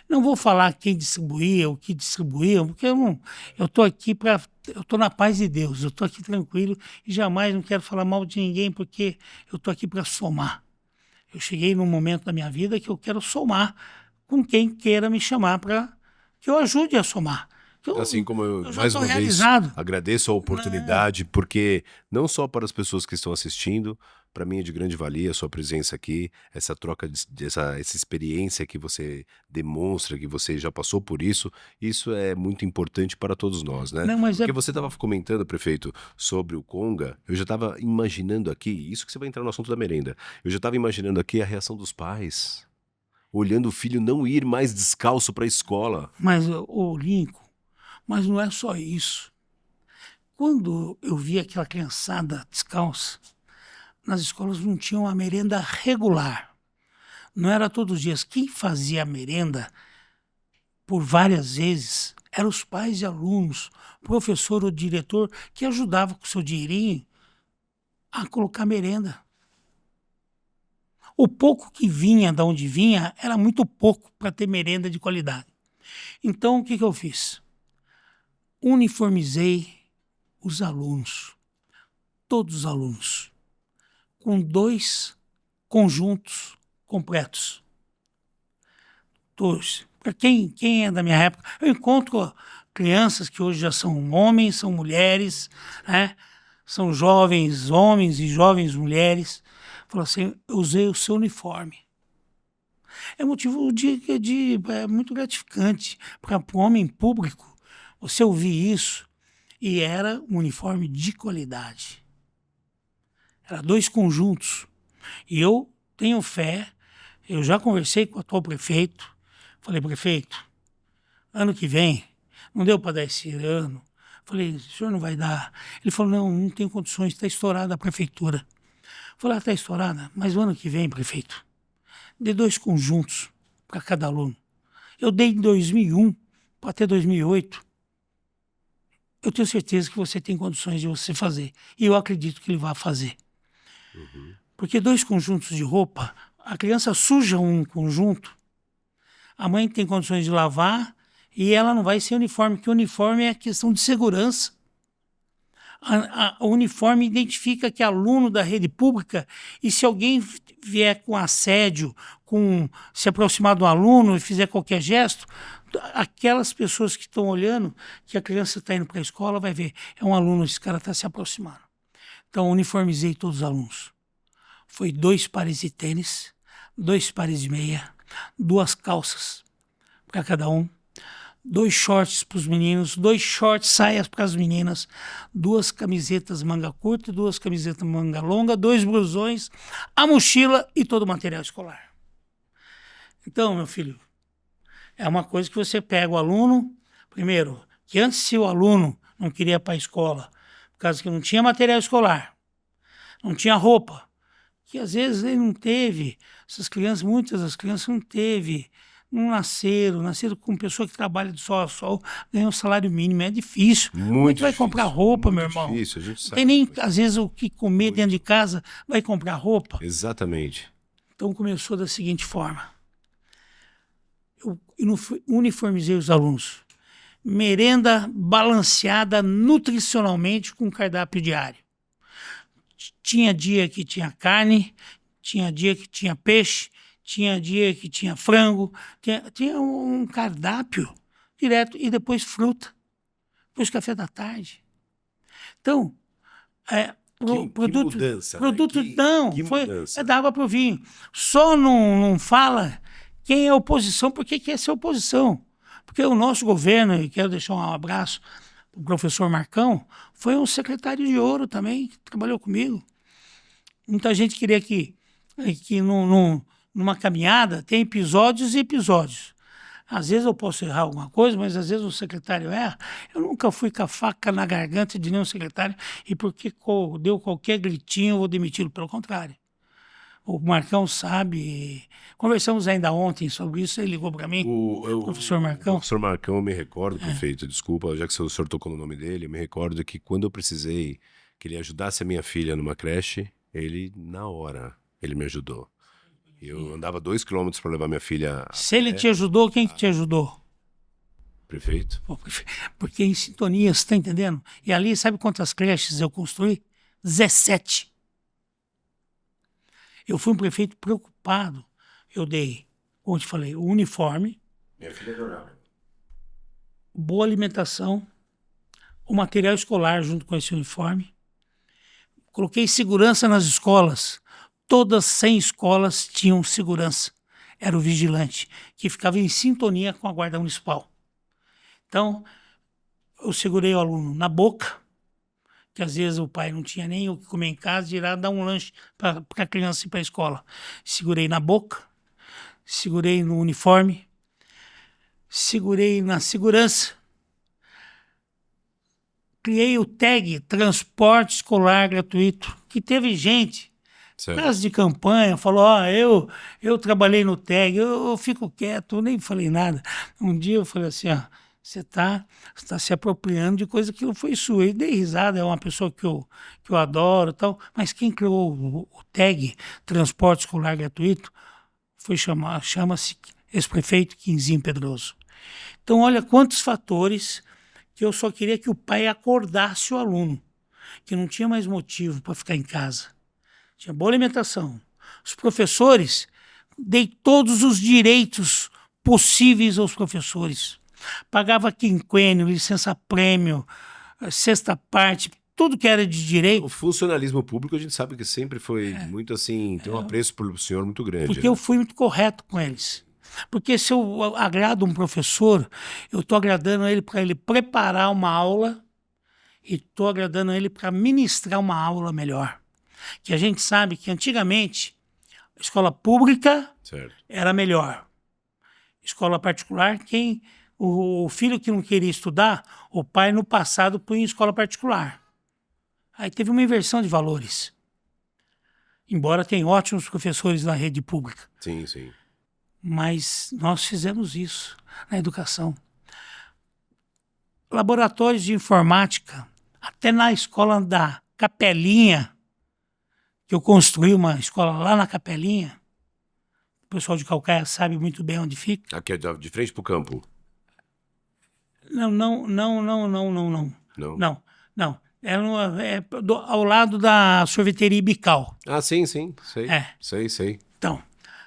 Não vou falar quem distribuía, o que distribuía, porque eu estou aqui eu estou na paz de Deus, eu estou aqui tranquilo e jamais não quero falar mal de ninguém, porque eu estou aqui para somar. Eu cheguei num momento da minha vida que eu quero somar com quem queira me chamar para que eu ajude a somar. Assim como eu já mais tô uma realizado. vez agradeço a oportunidade, porque não só para as pessoas que estão assistindo, para mim é de grande valia a sua presença aqui, essa troca, essa experiência que você demonstra, que você já passou por isso é muito importante para todos nós, né? Não, mas Porque você estava comentando, prefeito, sobre o conga, eu já estava imaginando aqui, isso que você vai entrar no assunto da merenda, eu já estava imaginando aqui a reação dos pais, olhando o filho não ir mais descalço para a escola. Mas, ô Lincoln, mas não é só isso. Quando eu vi aquela criançada descalça, nas escolas não tinha uma merenda regular. Não era todos os dias. Quem fazia a merenda por várias vezes eram os pais e alunos, professor ou diretor, que ajudava com o seu dinheirinho a colocar merenda. O pouco que vinha de onde vinha era muito pouco para ter merenda de qualidade. Então, o que eu fiz? Uniformizei os alunos, todos os alunos, com 2 conjuntos completos. Todos. Para quem é da minha época, eu encontro crianças que hoje já são homens, são mulheres, né? São jovens homens e jovens mulheres. Falou assim, eu usei o seu uniforme. É motivo é muito gratificante para o homem público você ouvir isso. E era um uniforme de qualidade. Era 2 conjuntos. E eu tenho fé, eu já conversei com o atual prefeito, falei, prefeito, ano que vem, não deu para dar esse ano. Falei, o senhor não vai dar? Ele falou, não tenho condições, está estourada a prefeitura. Falei, está estourada, mas o ano que vem, prefeito, dê 2 conjuntos para cada aluno. Eu dei em 2001 para até 2008. Eu tenho certeza que você tem condições de você fazer. E eu acredito que ele vai fazer. Porque 2 conjuntos de roupa, a criança suja um conjunto, a mãe tem condições de lavar e ela não vai ser uniforme, porque o uniforme é questão de segurança. O uniforme identifica que é aluno da rede pública e se alguém vier com assédio, se aproximar do aluno e fizer qualquer gesto, aquelas pessoas que estão olhando que a criança está indo para a escola vai ver, é um aluno, esse cara está se aproximando. Então, uniformizei todos os alunos. Foi 2 pares de tênis, 2 pares de meia, 2 calças para cada um, 2 shorts para os meninos, 2 shorts, saias para as meninas, 2 camisetas manga curta, 2 camisetas manga longa, 2 blusões, a mochila e todo o material escolar. Então, meu filho, é uma coisa que você pega o aluno, primeiro, que antes se o aluno não queria ir para a escola, por causa que não tinha material escolar, não tinha roupa, que às vezes ele não teve, muitas das crianças não nasceram com pessoa que trabalha de sol a sol, ganha um salário mínimo, é difícil. Como é que vai comprar roupa, meu irmão? Difícil, a gente Não sabe. tem nem, às vezes, o que comer dentro de casa, vai comprar roupa. Exatamente. Então começou da seguinte forma. Eu uniformizei os alunos. Merenda balanceada nutricionalmente com cardápio diário. Tinha dia que tinha carne, tinha dia que tinha peixe, tinha dia que tinha frango, tinha um cardápio direto e depois fruta, depois café da tarde. Então, produto, que mudança, produto né? não, que foi mudança. da água pro vinho. Só não fala quem é oposição, porque quer ser oposição. Porque o nosso governo, e quero deixar um abraço para o professor Marcão, foi um secretário de ouro também, que trabalhou comigo. Muita gente queria que numa caminhada tem episódios e episódios. Às vezes eu posso errar alguma coisa, mas às vezes o secretário erra. Eu nunca fui com a faca na garganta de nenhum secretário e porque deu qualquer gritinho eu vou demiti-lo. Pelo contrário. O Marcão sabe. Conversamos ainda ontem sobre isso, ele ligou para mim, professor Marcão. O professor Marcão, eu me recordo, prefeito, desculpa, já que o senhor tocou no nome dele, eu me recordo que quando eu precisei que ele ajudasse a minha filha numa creche, ele, na hora, ele me ajudou. Eu andava 2 quilômetros para levar minha filha. Se ele te ajudou, quem que te ajudou? Prefeito. Porque em sintonia, você está entendendo? E ali, sabe quantas creches eu construí? 17. Eu fui um prefeito preocupado. Eu dei, como eu te falei, o uniforme. Minha filha adorava. Boa alimentação, o material escolar junto com esse uniforme. Coloquei segurança nas escolas. Todas 100 escolas tinham segurança. Era o vigilante, que ficava em sintonia com a guarda municipal. Então, eu segurei o aluno na boca, que às vezes o pai não tinha nem o que comer em casa, de ir lá dar um lanche para a criança ir para a escola. Segurei na boca, segurei no uniforme, segurei na segurança. criei o TAG, Transporte Escolar Gratuito, que teve gente, Certo. casa de campanha, falou, eu trabalhei no TAG, eu fico quieto, eu nem falei nada. Um dia eu falei assim, você tá se apropriando de coisa que não foi sua. E dei risada, é uma pessoa que eu adoro e tal, mas quem criou o TAG, Transporte Escolar Gratuito, chama-se ex-prefeito Quinzinho Pedroso. Então, olha quantos fatores que eu só queria que o pai acordasse o aluno, que não tinha mais motivo para ficar em casa. Tinha boa alimentação. Os professores, dei todos os direitos possíveis aos professores. Pagava quinquênio, licença-prêmio, sexta parte, tudo que era de direito. O funcionalismo público a gente sabe que sempre foi muito assim, tem um apreço pelo senhor muito grande. Porque eu fui muito correto com eles. Porque se eu agrado um professor, eu estou agradando ele para ele preparar uma aula e estou agradando ele para ministrar uma aula melhor. Que a gente sabe que antigamente a escola pública era melhor. Escola particular, o filho que não queria estudar, o pai no passado punha em escola particular. Aí teve uma inversão de valores. Embora tenha ótimos professores na rede pública. Sim, sim. Mas nós fizemos isso na educação. Laboratórios de informática, até na escola da Capelinha, que eu construí uma escola lá na Capelinha, o pessoal de Calcaia sabe muito bem onde fica. Aqui é de frente para o campo? Não. Não. Não. Ao lado da sorveteria Ibical. Ah, sim, sei. Sei. Então,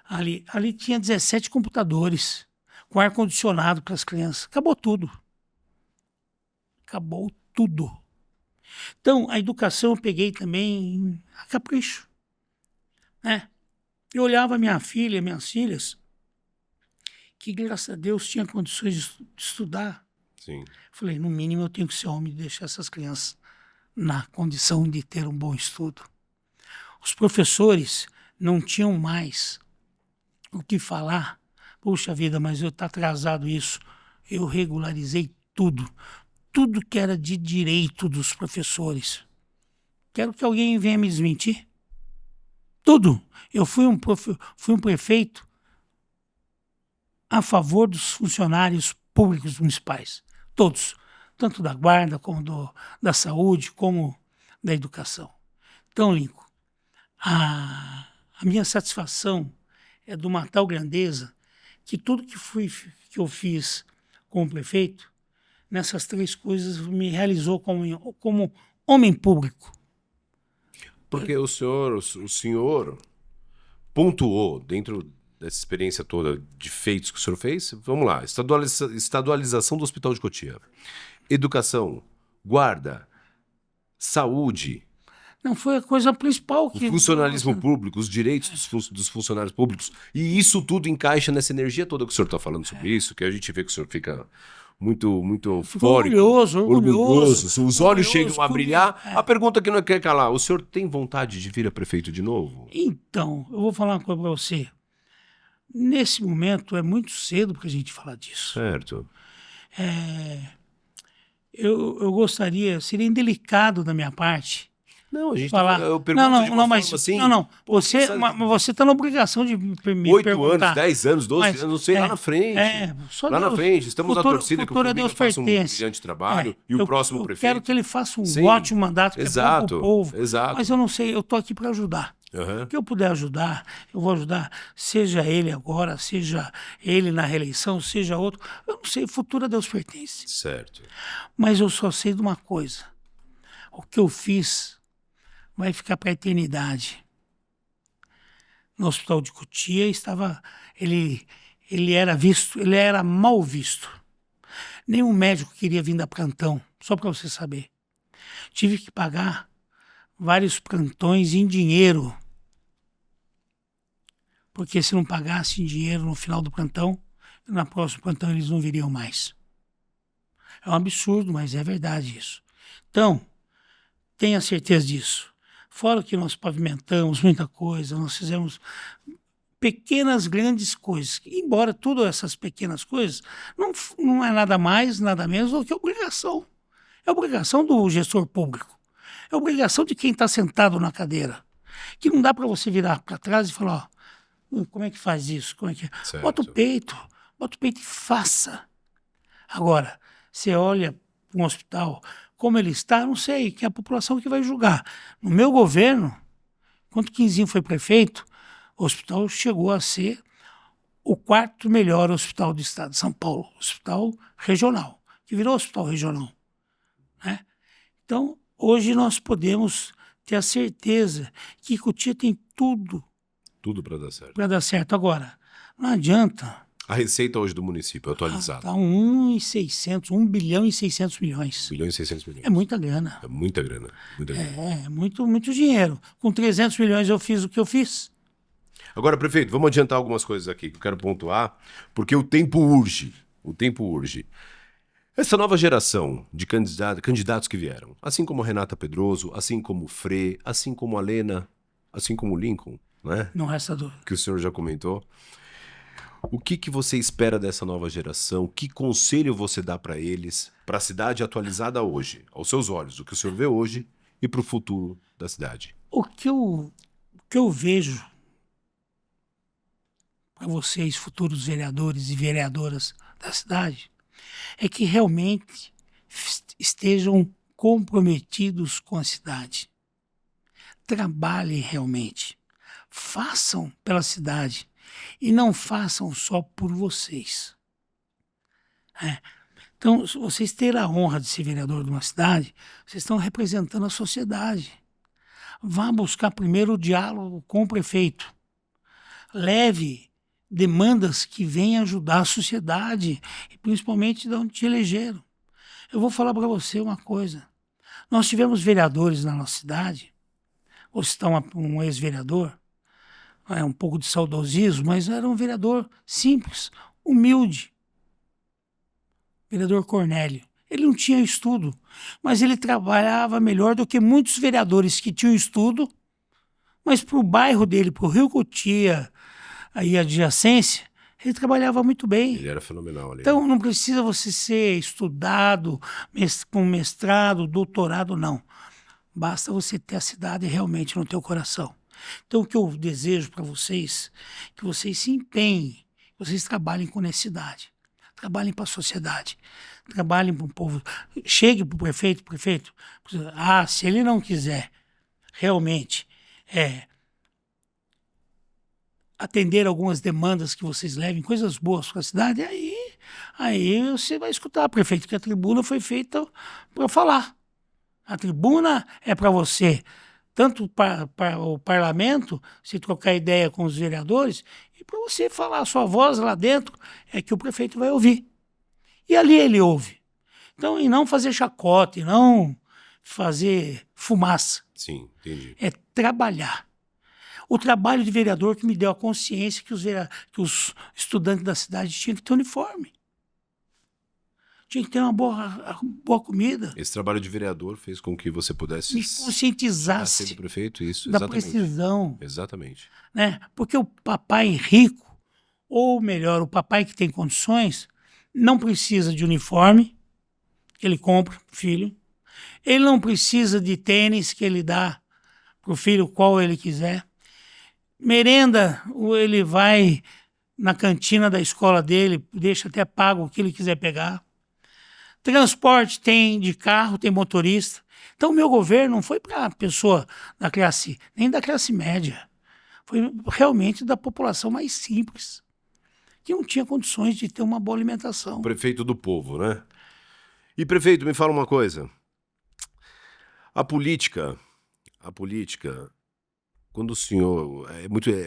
ali tinha 17 computadores, com ar-condicionado para as crianças. Acabou tudo. Então, a educação eu peguei também a capricho. Né? Eu olhava minha filha, minhas filhas, que graças a Deus tinha condições de estudar. Sim. Falei, no mínimo eu tenho que ser homem e deixar essas crianças na condição de ter um bom estudo. Os professores não tinham mais o que falar. Puxa vida, mas eu tá atrasado isso. Eu regularizei tudo. Tudo que era de direito dos professores. Quero que alguém venha me desmentir. Tudo. Eu fui um prefeito a favor dos funcionários públicos municipais. Todos. Tanto da guarda, como da saúde, como da educação. Então, Lincoln, a minha satisfação é de uma tal grandeza que tudo que eu fiz como prefeito, nessas três coisas me realizou como homem público. Porque o senhor pontuou dentro dessa experiência toda de feitos que o senhor fez. Vamos lá, estadualização do Hospital de Cotia, educação, guarda, saúde. Não foi a coisa principal que... O funcionalismo público, os direitos dos funcionários públicos. E isso tudo encaixa nessa energia toda que o senhor está falando sobre isso, que a gente vê que o senhor fica muito eufórico. Orgulhoso. Os olhos chegam a brilhar. A pergunta que não quer calar, o senhor tem vontade de vir a prefeito de novo? Então, eu vou falar uma coisa para você. Nesse momento é muito cedo para a gente falar disso. Certo. Eu gostaria, seria indelicado da minha parte. Não, a gente falar. Eu pergunto mas assim. Não. Você está na obrigação de me 8 perguntar. anos, 10 anos, 12 anos, não sei, lá na frente. Lá na frente, estamos na torcida que o Formiga faça um brilhante trabalho e o próximo prefeito. Eu quero que ele faça um ótimo mandato que é bom pro povo. Exato. Mas eu não sei, eu estou aqui para ajudar. O que eu puder ajudar, eu vou ajudar. Seja ele agora, seja ele na reeleição, seja outro. Eu não sei, o futuro a Deus pertence. Certo. Mas eu só sei de uma coisa. O que eu fiz vai ficar para a eternidade. No Hospital de Cotia ele era mal visto. Nenhum médico queria vir dar plantão, só para você saber. Tive que pagar vários plantões em dinheiro. Porque se não pagasse em dinheiro no final do plantão, na próxima plantão eles não viriam mais. É um absurdo, mas é verdade isso. Então, tenha certeza disso. Fora que nós pavimentamos muita coisa, nós fizemos pequenas, grandes coisas. Embora todas essas pequenas coisas não é nada mais, nada menos do que obrigação. É obrigação do gestor público. É obrigação de quem está sentado na cadeira. Que não dá para você virar para trás e falar, ó, como é que faz isso? Como é que é? Certo. Bota o peito e faça. Agora, você olha para um hospital, como ele está, não sei, que é a população que vai julgar. No meu governo, quando Quinzinho foi prefeito, o hospital chegou a ser o 4º melhor hospital do estado de São Paulo, hospital regional, que virou hospital regional, né? Então, hoje nós podemos ter a certeza que Cotia tem tudo Tudo para dar certo. para dar certo. Agora, não adianta. A receita hoje do município atualizada. Está 1 bilhão e 600 milhões. 1 bilhão e 600 milhões. É muita grana. É muita grana. Muita grana. É muito dinheiro. Com 300 milhões eu fiz o que eu fiz. Agora, prefeito, vamos adiantar algumas coisas aqui que eu quero pontuar, porque o tempo urge. O tempo urge. Essa nova geração de candidatos que vieram, assim como a Renata Pedroso, assim como o Frê, assim como a Lena, assim como o Lincoln, né? Não resta dúvida. Que o senhor já comentou. O que você espera dessa nova geração? Que conselho você dá para eles, para a cidade atualizada hoje, aos seus olhos, o que o senhor vê hoje e para o futuro da cidade? O que eu vejo para vocês, futuros vereadores e vereadoras da cidade, é que realmente estejam comprometidos com a cidade. Trabalhem realmente. Façam pela cidade. E não façam só por vocês. Então, se vocês terem a honra de ser vereador de uma cidade, vocês estão representando a sociedade. Vá buscar primeiro o diálogo com o prefeito. Leve demandas que venham ajudar a sociedade, e principalmente de onde te elegeram. Eu vou falar para você uma coisa. Nós tivemos vereadores na nossa cidade, vou citar um ex-vereador, é um pouco de saudosismo, mas era um vereador simples, humilde. Vereador Cornélio. Ele não tinha estudo, mas ele trabalhava melhor do que muitos vereadores que tinham estudo, mas para o bairro dele, para o Rio Cotia, aí a adjacência, ele trabalhava muito bem. Ele era fenomenal ali. Então não precisa você ser estudado, com mestrado, doutorado, não. Basta você ter a cidade realmente no teu coração. Então o que eu desejo para vocês, que vocês se empenhem, que vocês trabalhem com honestidade, trabalhem para a sociedade, trabalhem para o povo. Chegue para o prefeito, se ele não quiser realmente atender algumas demandas que vocês levem, coisas boas para a cidade, aí você vai escutar, prefeito, que a tribuna foi feita para falar. A tribuna é para você, tanto para o parlamento, se trocar ideia com os vereadores, e para você falar a sua voz lá dentro, é que o prefeito vai ouvir. E ali ele ouve. Então, e não fazer chacota, e não fazer fumaça. Sim, entendi. É trabalhar. O trabalho de vereador que me deu a consciência que os estudantes da cidade tinham que ter uniforme. Tinha que ter uma boa comida. Esse trabalho de vereador fez com que você pudesse Me conscientizasse ser prefeito, isso, da exatamente. precisão. Exatamente. Né? Porque o papai rico, ou melhor, o papai que tem condições, não precisa de uniforme, que ele compra pro filho. Ele não precisa de tênis que ele dá pro filho qual ele quiser. Merenda, ou ele vai na cantina da escola dele, deixa até pago o que ele quiser pegar. Transporte tem de carro, tem motorista. Então, o meu governo não foi para a pessoa da classe, nem da classe média. Foi realmente da população mais simples, que não tinha condições de ter uma boa alimentação. O prefeito do povo, né? E, prefeito, me fala uma coisa. A política, quando o senhor...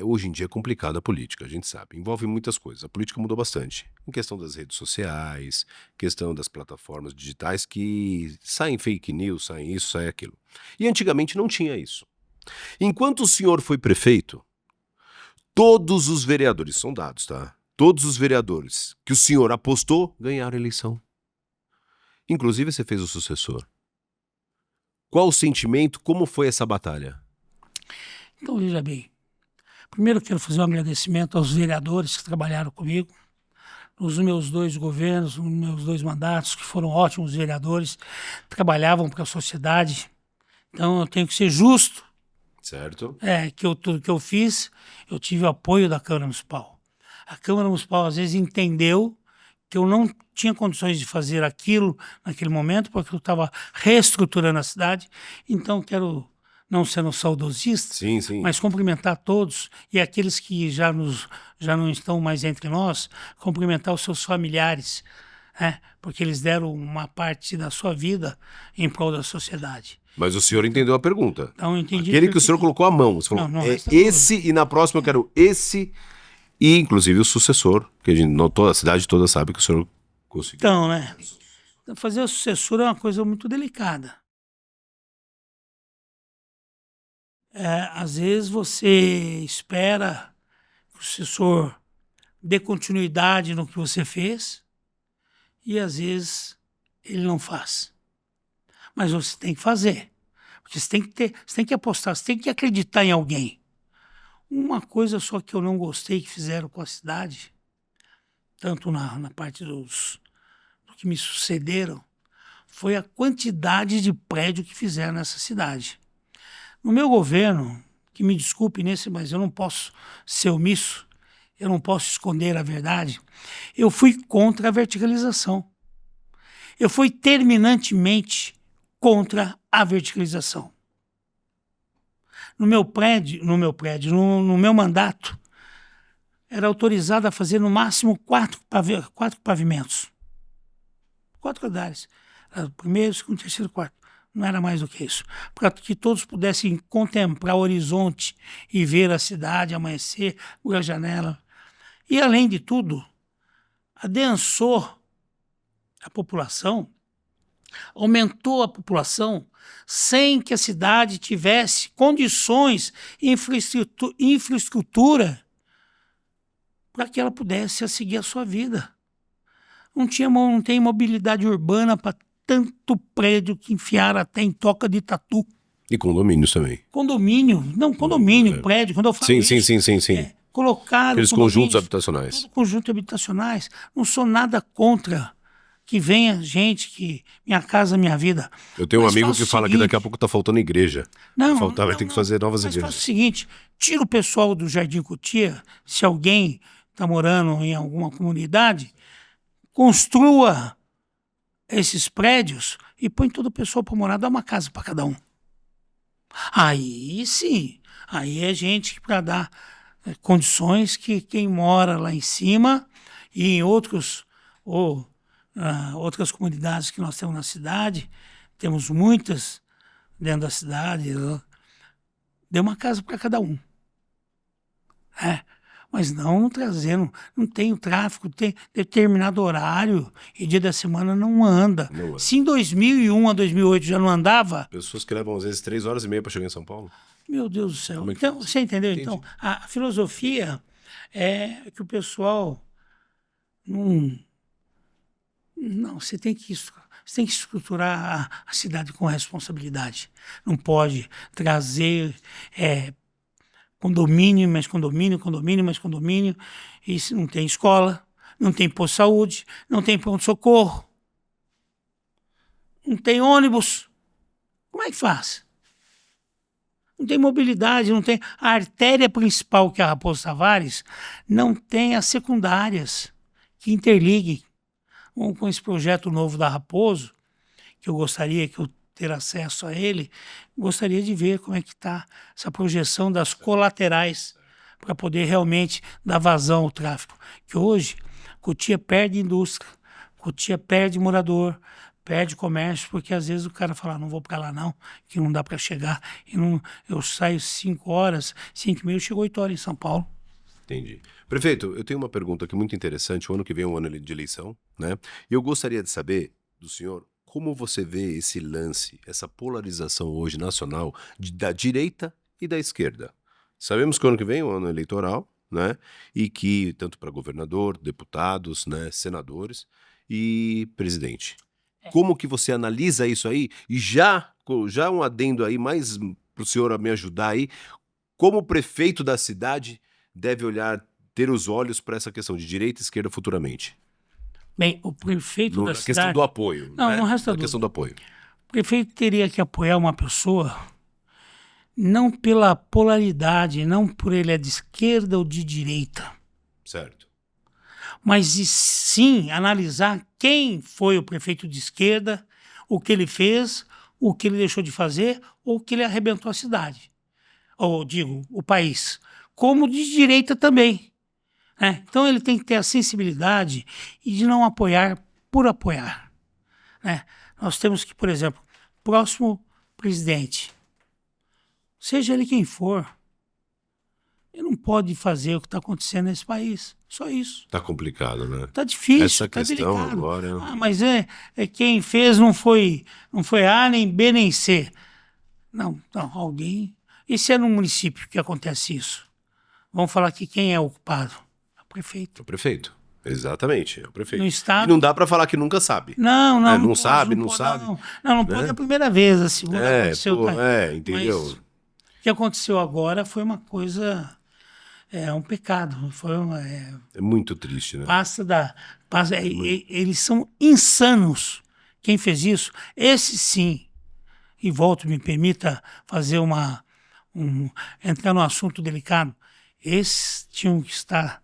hoje em dia é complicado a política, a gente sabe. Envolve muitas coisas. A política mudou bastante. Em questão das redes sociais, questão das plataformas digitais que saem fake news, saem isso, saem aquilo. E antigamente não tinha isso. Enquanto o senhor foi prefeito, todos os vereadores, são dados, tá? Todos os vereadores que o senhor apostou ganharam a eleição. Inclusive você fez o sucessor. Qual o sentimento? Como foi essa batalha? Então, veja bem, primeiro eu quero fazer um agradecimento aos vereadores que trabalharam comigo nos meus 2 governos, nos meus 2 mandatos, que foram ótimos vereadores, trabalhavam para a sociedade. Então eu tenho que ser justo. Certo. Tudo que eu fiz, eu tive o apoio da Câmara Municipal. A Câmara Municipal, às vezes, entendeu que eu não tinha condições de fazer aquilo naquele momento, porque eu estava reestruturando a cidade. Então, quero, não sendo saudosista, Sim. mas cumprimentar todos e aqueles que já não estão mais entre nós, cumprimentar os seus familiares, porque eles deram uma parte da sua vida em prol da sociedade. Mas o senhor entendeu a pergunta. Então, eu entendi. Aquele que o senhor colocou a mão. Você falou, esse, e na próxima eu quero esse, e inclusive o sucessor, que a cidade toda sabe que o senhor conseguiu. Então, fazer o sucessor é uma coisa muito delicada. Às vezes você espera que o sucessor dê continuidade no que você fez, e às vezes ele não faz. Mas você tem que fazer. Porque você tem que apostar, você tem que acreditar em alguém. Uma coisa só que eu não gostei que fizeram com a cidade, tanto na parte do que me sucederam, foi a quantidade de prédio que fizeram nessa cidade. No meu governo, que me desculpe mas eu não posso ser omisso, eu não posso esconder a verdade, eu fui contra a verticalização. Eu fui terminantemente contra a verticalização. No meu mandato, era autorizado a fazer no máximo 4 pavimentos. 4 andares. Primeiro, segundo, terceiro, quarto. Não era mais do que isso. Para que todos pudessem contemplar o horizonte e ver a cidade amanhecer por a janela. E, além de tudo, adensou a população, aumentou a população sem que a cidade tivesse condições, infraestrutura para que ela pudesse seguir a sua vida. Não tem mobilidade urbana para tanto prédio que enfiaram até em Toca de Tatu. E condomínios também. Condomínio, prédio, quando eu falo Sim. Colocaram aqueles conjuntos habitacionais. Conjuntos habitacionais. Não sou nada contra que venha gente que Minha Casa Minha Vida. Eu tenho um amigo que fala que daqui a pouco tá faltando igreja. Vai ter que fazer novas igrejas. Mas faz o seguinte, tira o pessoal do Jardim Cotia, se alguém está morando em alguma comunidade, construa esses prédios e põe todo o pessoal para morar, dá uma casa para cada um. Aí sim, aí é gente para dar condições que quem mora lá em cima e em outras comunidades que nós temos na cidade, temos muitas dentro da cidade, dê uma casa para cada um. Mas não trazendo, não tem o tráfego, tem determinado horário e dia da semana não anda. Se em 2001 a 2008 já não andava... Pessoas que levam às vezes 3h30 para chegar em São Paulo. Meu Deus do céu. Então, você entendeu? Entendi. Então, a filosofia é que o pessoal não, você tem que estruturar a cidade com responsabilidade. Não pode trazer condomínio, mais condomínio, e se não tem escola, não tem posto de saúde, não tem pronto-socorro, não tem ônibus. Como é que faz? Não tem mobilidade, não tem... A artéria principal, que é a Raposo Tavares, não tem as secundárias que interliguem. Com esse projeto novo da Raposo, que eu gostaria que eu ter acesso a ele, gostaria de ver como é que está essa projeção das colaterais para poder realmente dar vazão ao tráfego. Que hoje, Cotia perde indústria, Cotia perde morador, perde comércio, porque às vezes o cara fala, não vou para lá não, que não dá para chegar. Eu saio 5h, 5h30, eu chego 8h em São Paulo. Entendi. Prefeito, eu tenho uma pergunta aqui muito interessante. O ano que vem é um ano de eleição, né? E eu gostaria de saber do senhor como você vê esse lance, essa polarização hoje nacional da direita e da esquerda. Sabemos que o ano que vem é um ano eleitoral, né? E que tanto para governador, deputados, né, senadores e presidente. Como que você analisa isso aí? E já um adendo aí, mais para o senhor me ajudar aí, como o prefeito da cidade deve ter os olhos para essa questão de direita e esquerda futuramente? Bem, o prefeito da Na questão cidade... do apoio. Não, né? não resta Na dúvida. questão do apoio. O prefeito teria que apoiar uma pessoa não pela polaridade, não por ele é de esquerda ou de direita, Certo. mas e sim analisar quem foi o prefeito de esquerda, o que ele fez, o que ele deixou de fazer, ou o que ele arrebentou a cidade, ou digo, o país, como de direita também, né? Então ele tem que ter a sensibilidade e de não apoiar por apoiar, né? Nós temos que, por exemplo, próximo presidente, seja ele quem for, ele não pode fazer o que está acontecendo nesse país. Só isso. Tá complicado, né? Tá difícil, Essa tá questão delicado. agora... Ah, mas quem fez não foi A, nem B, nem C. Não, alguém... E se é no município que acontece isso? Vamos falar que quem é o culpado? É o prefeito. É o prefeito. Exatamente, é o prefeito. No estado... E não dá pra falar que nunca sabe. Não Não pode, sabe, não não pode, sabe. Não pode a primeira vez, a segunda aconteceu. Pô, Tá? entendeu? Mas o que aconteceu agora foi uma coisa... É um pecado. Foi É muito triste, né? eles são insanos. Quem fez isso? Esse sim. E volto, me permita fazer entrar num assunto delicado. Esses tinham que estar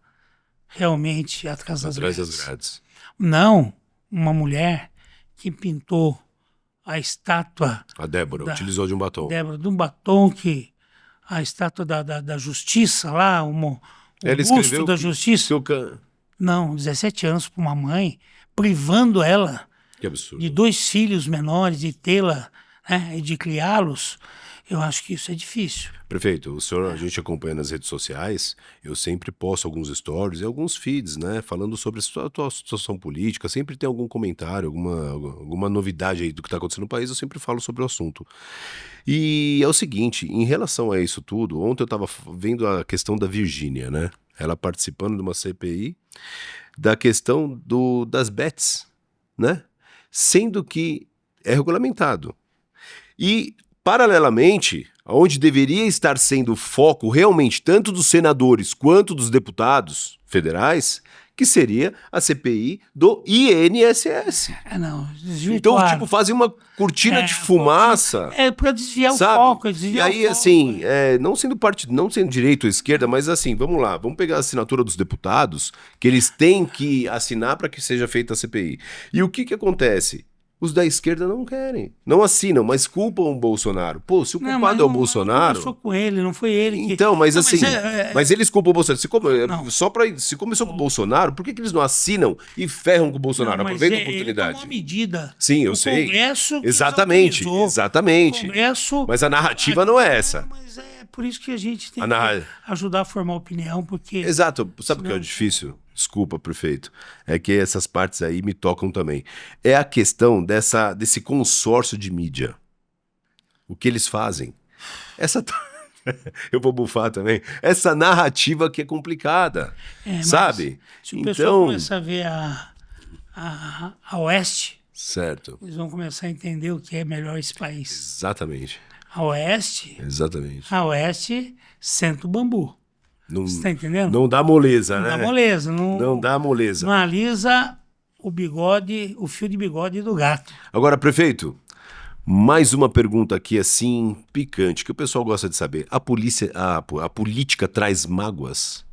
realmente atrás das grades. Não uma mulher que pintou a estátua. A Débora utilizou de um batom. Débora, de um batom que... A estátua da justiça lá, o busto da justiça. Não, 17 anos para uma mãe, privando ela Que absurdo. de 2 filhos menores, de tê-la, né, e de criá-los. Eu acho que isso é difícil. Prefeito, o senhor, a gente acompanha nas redes sociais, eu sempre posto alguns stories e alguns feeds, né, falando sobre a atual situação política, sempre tem algum comentário, alguma novidade aí do que está acontecendo no país, eu sempre falo sobre o assunto. E é o seguinte, em relação a isso tudo, ontem eu estava vendo a questão da Virgínia, né, ela participando de uma CPI, da questão das bets, né, sendo que é regulamentado. E paralelamente, onde deveria estar sendo o foco realmente tanto dos senadores quanto dos deputados federais, que seria a CPI do INSS. Não, então, tipo, fazem uma cortina de fumaça. Para desviar sabe? o foco. E aí, assim, não sendo direita ou esquerda, mas assim, vamos lá, vamos pegar a assinatura dos deputados, que eles têm que assinar para que seja feita a CPI. E o que acontece? Os da esquerda não querem. Não assinam, mas culpam o Bolsonaro. Pô, se o culpado é o Bolsonaro... Não começou com ele, não foi ele que... Então, mas assim... Mas eles culpam o Bolsonaro. Se começou com o Bolsonaro, por que eles não assinam e ferram com o Bolsonaro? Aproveita a oportunidade. Ele tomou uma medida. Sim, eu sei. Congresso exatamente. Congresso... Mas a narrativa não é essa. Mas é por isso que a gente tem que ajudar a formar opinião, porque... Exato. Sabe o que é difícil? Desculpa, prefeito, é que essas partes aí me tocam também. É a questão desse consórcio de mídia. O que eles fazem. Eu vou bufar também. Essa narrativa que é complicada, sabe? Se o pessoal começar a ver a Oeste, certo. Eles vão começar a entender o que é melhor esse país. Exatamente. A Oeste senta o bambu. Você tá entendendo? Não dá moleza, né? Não dá moleza. Não alisa o fio de bigode do gato. Agora, prefeito, mais uma pergunta aqui assim, picante, que o pessoal gosta de saber. A política traz mágoas?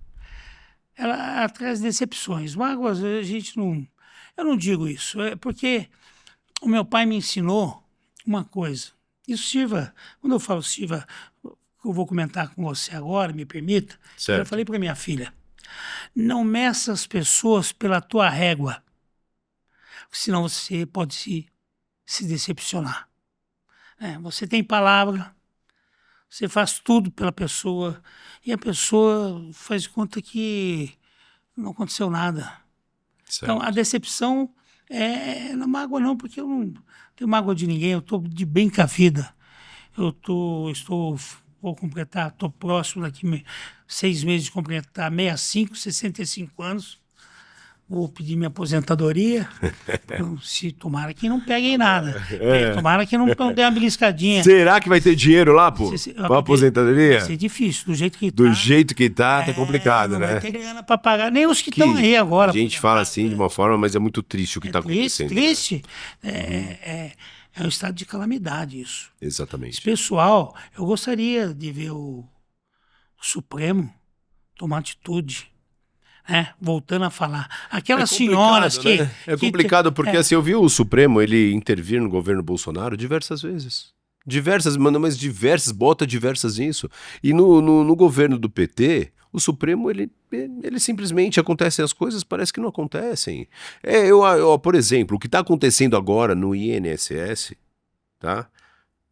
Ela traz decepções. Mágoas, a gente não... Eu não digo isso, porque o meu pai me ensinou uma coisa. Isso sirva, quando eu falo sirva... eu vou comentar com você agora, me permita. Certo. Eu já falei para minha filha, não meça as pessoas pela tua régua, senão você pode se decepcionar. Você tem palavra, você faz tudo pela pessoa e a pessoa faz de conta que não aconteceu nada. Certo. Então, a decepção não mágoa não, porque eu não tenho mágoa de ninguém, eu estou de bem com a vida. Vou completar, estou próximo daqui 6 meses de completar 65 anos. vou pedir minha aposentadoria. Se tomara que não peguem nada. Tomara que não dê uma beliscadinha. Será que vai ter dinheiro lá, pô? Pra aposentadoria? Vai ser difícil, do jeito que tá. Do jeito que tá complicado, não né? vai ter grana pra pagar, nem os que estão aí agora. A gente fala assim de uma forma, mas é muito triste o que tá acontecendo. Triste. É um estado de calamidade isso. Exatamente. Esse pessoal, eu gostaria de ver o Supremo tomar atitude. Voltando a falar. Aquelas senhoras que... Né? É complicado porque assim, eu vi o Supremo, ele intervir no governo Bolsonaro diversas vezes. Diversas, bota diversas nisso. E no governo do PT, o Supremo, ele simplesmente acontecem as coisas, parece que não acontecem. Por exemplo, o que está acontecendo agora no INSS, tá?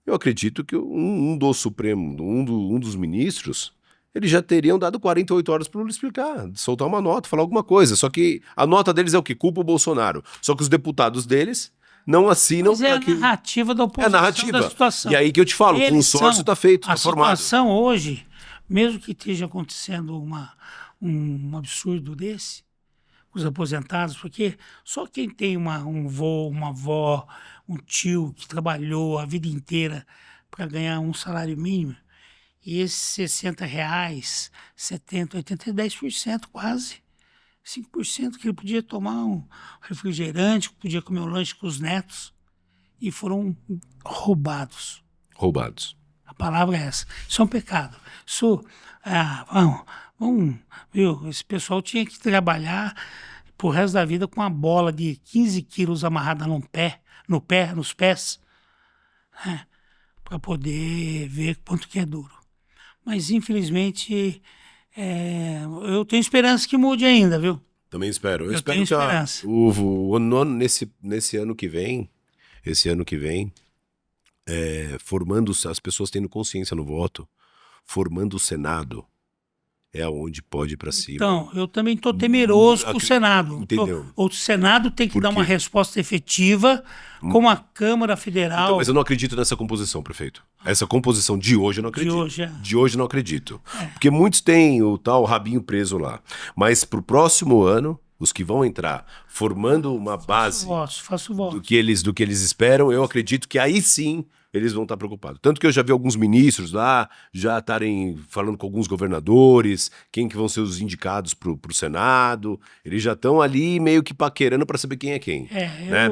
Eu acredito que um do Supremo, um dos ministros, eles já teriam dado 48 horas para Lula explicar, soltar uma nota, falar alguma coisa. Só que a nota deles é o quê? Culpa o Bolsonaro. Só que os deputados deles não assinam... Mas é a narrativa da oposição, da situação. E aí que eu te falo, o consórcio está feito, está formado. A situação hoje, mesmo que esteja acontecendo um absurdo desse, os aposentados, porque só quem tem um vô, uma avó, um tio que trabalhou a vida inteira para ganhar um salário mínimo, e esses R$60, 70, 80, é 10% quase. 5% que ele podia tomar um refrigerante, podia comer um lanche com os netos, e foram roubados. Roubados. A palavra é essa. Isso é um pecado. Isso, viu? Esse pessoal tinha que trabalhar pro resto da vida com uma bola de 15 quilos amarrada nos pés, né, para poder ver quanto que é duro. Mas, infelizmente, eu tenho esperança que mude ainda, viu? Também espero. Eu espero tenho que esperança. nesse ano que vem, formando as pessoas tendo consciência no voto, formando o Senado, é onde pode ir para cima. Então, eu também estou temeroso com o Senado. Entendeu? O Senado tem que dar uma resposta efetiva, como a Câmara Federal. Então, mas eu não acredito nessa composição, prefeito. Essa composição de hoje eu não acredito. De hoje eu não acredito. Porque muitos têm o tal rabinho preso lá. Mas pro próximo ano, os que vão entrar formando uma base faço voto. do que eles esperam, eu acredito que aí sim eles vão estar preocupados. Tanto que eu já vi alguns ministros lá já estarem falando com alguns governadores, quem que vão ser os indicados pro Senado. Eles já estão ali meio que paquerando para saber quem é quem. Né?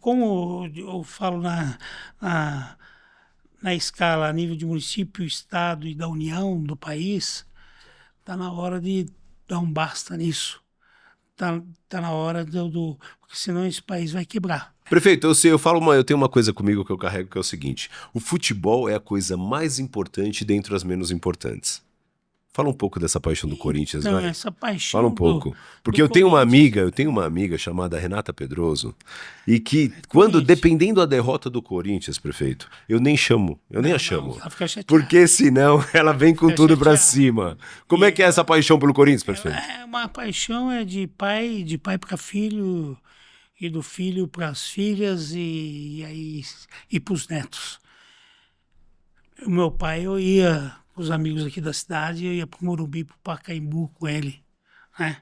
Como eu falo na escala a nível de município, estado e da União, do país, tá na hora de dar um basta nisso. Tá na hora porque senão esse país vai quebrar. Prefeito, eu tenho uma coisa comigo que eu carrego que é o seguinte: o futebol é a coisa mais importante dentre as menos importantes. Fala um pouco dessa paixão do Corinthians, vai. Essa paixão. Fala um pouco. Porque eu tenho uma amiga chamada Renata Pedroso, e que dependendo da derrota do Corinthians, prefeito, eu nem a chamo. Ela fica chateada. Porque senão ela vem com tudo pra cima. Como é que é essa paixão pelo Corinthians, prefeito? É uma paixão de pai para filho, e do filho para as filhas e para os netos. O meu pai, eu ia com os amigos aqui da cidade, eu ia para o Morumbi, para o Pacaembu com ele, né?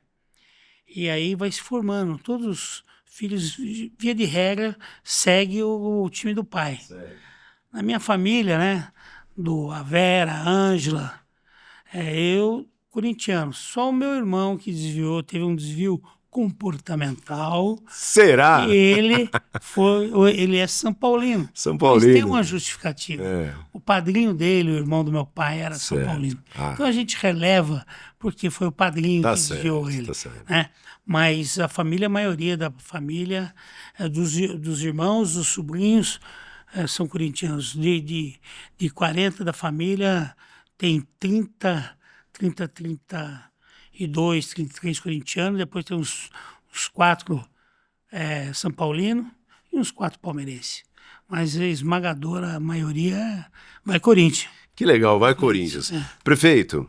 E aí vai se formando. Todos os filhos, via de regra, seguem o time do pai. Na minha família, né? A Vera, a Ângela, eu, corintiano. Só o meu irmão que teve um desvio comportamental. Será? Ele é São Paulino. São Paulino. Mas tem uma justificativa. O padrinho dele, o irmão do meu pai, era São Paulino. Então a gente releva porque foi o padrinho que desviou ele. Né? Mas a maioria da família, dos irmãos, dos sobrinhos, são corintianos. De 40 da família, tem 32, 33 corintianos, depois tem uns 4 São Paulino e uns 4 palmeirenses. Mas a esmagadora maioria vai Corinthians. Que legal, vai Corinthians. Prefeito,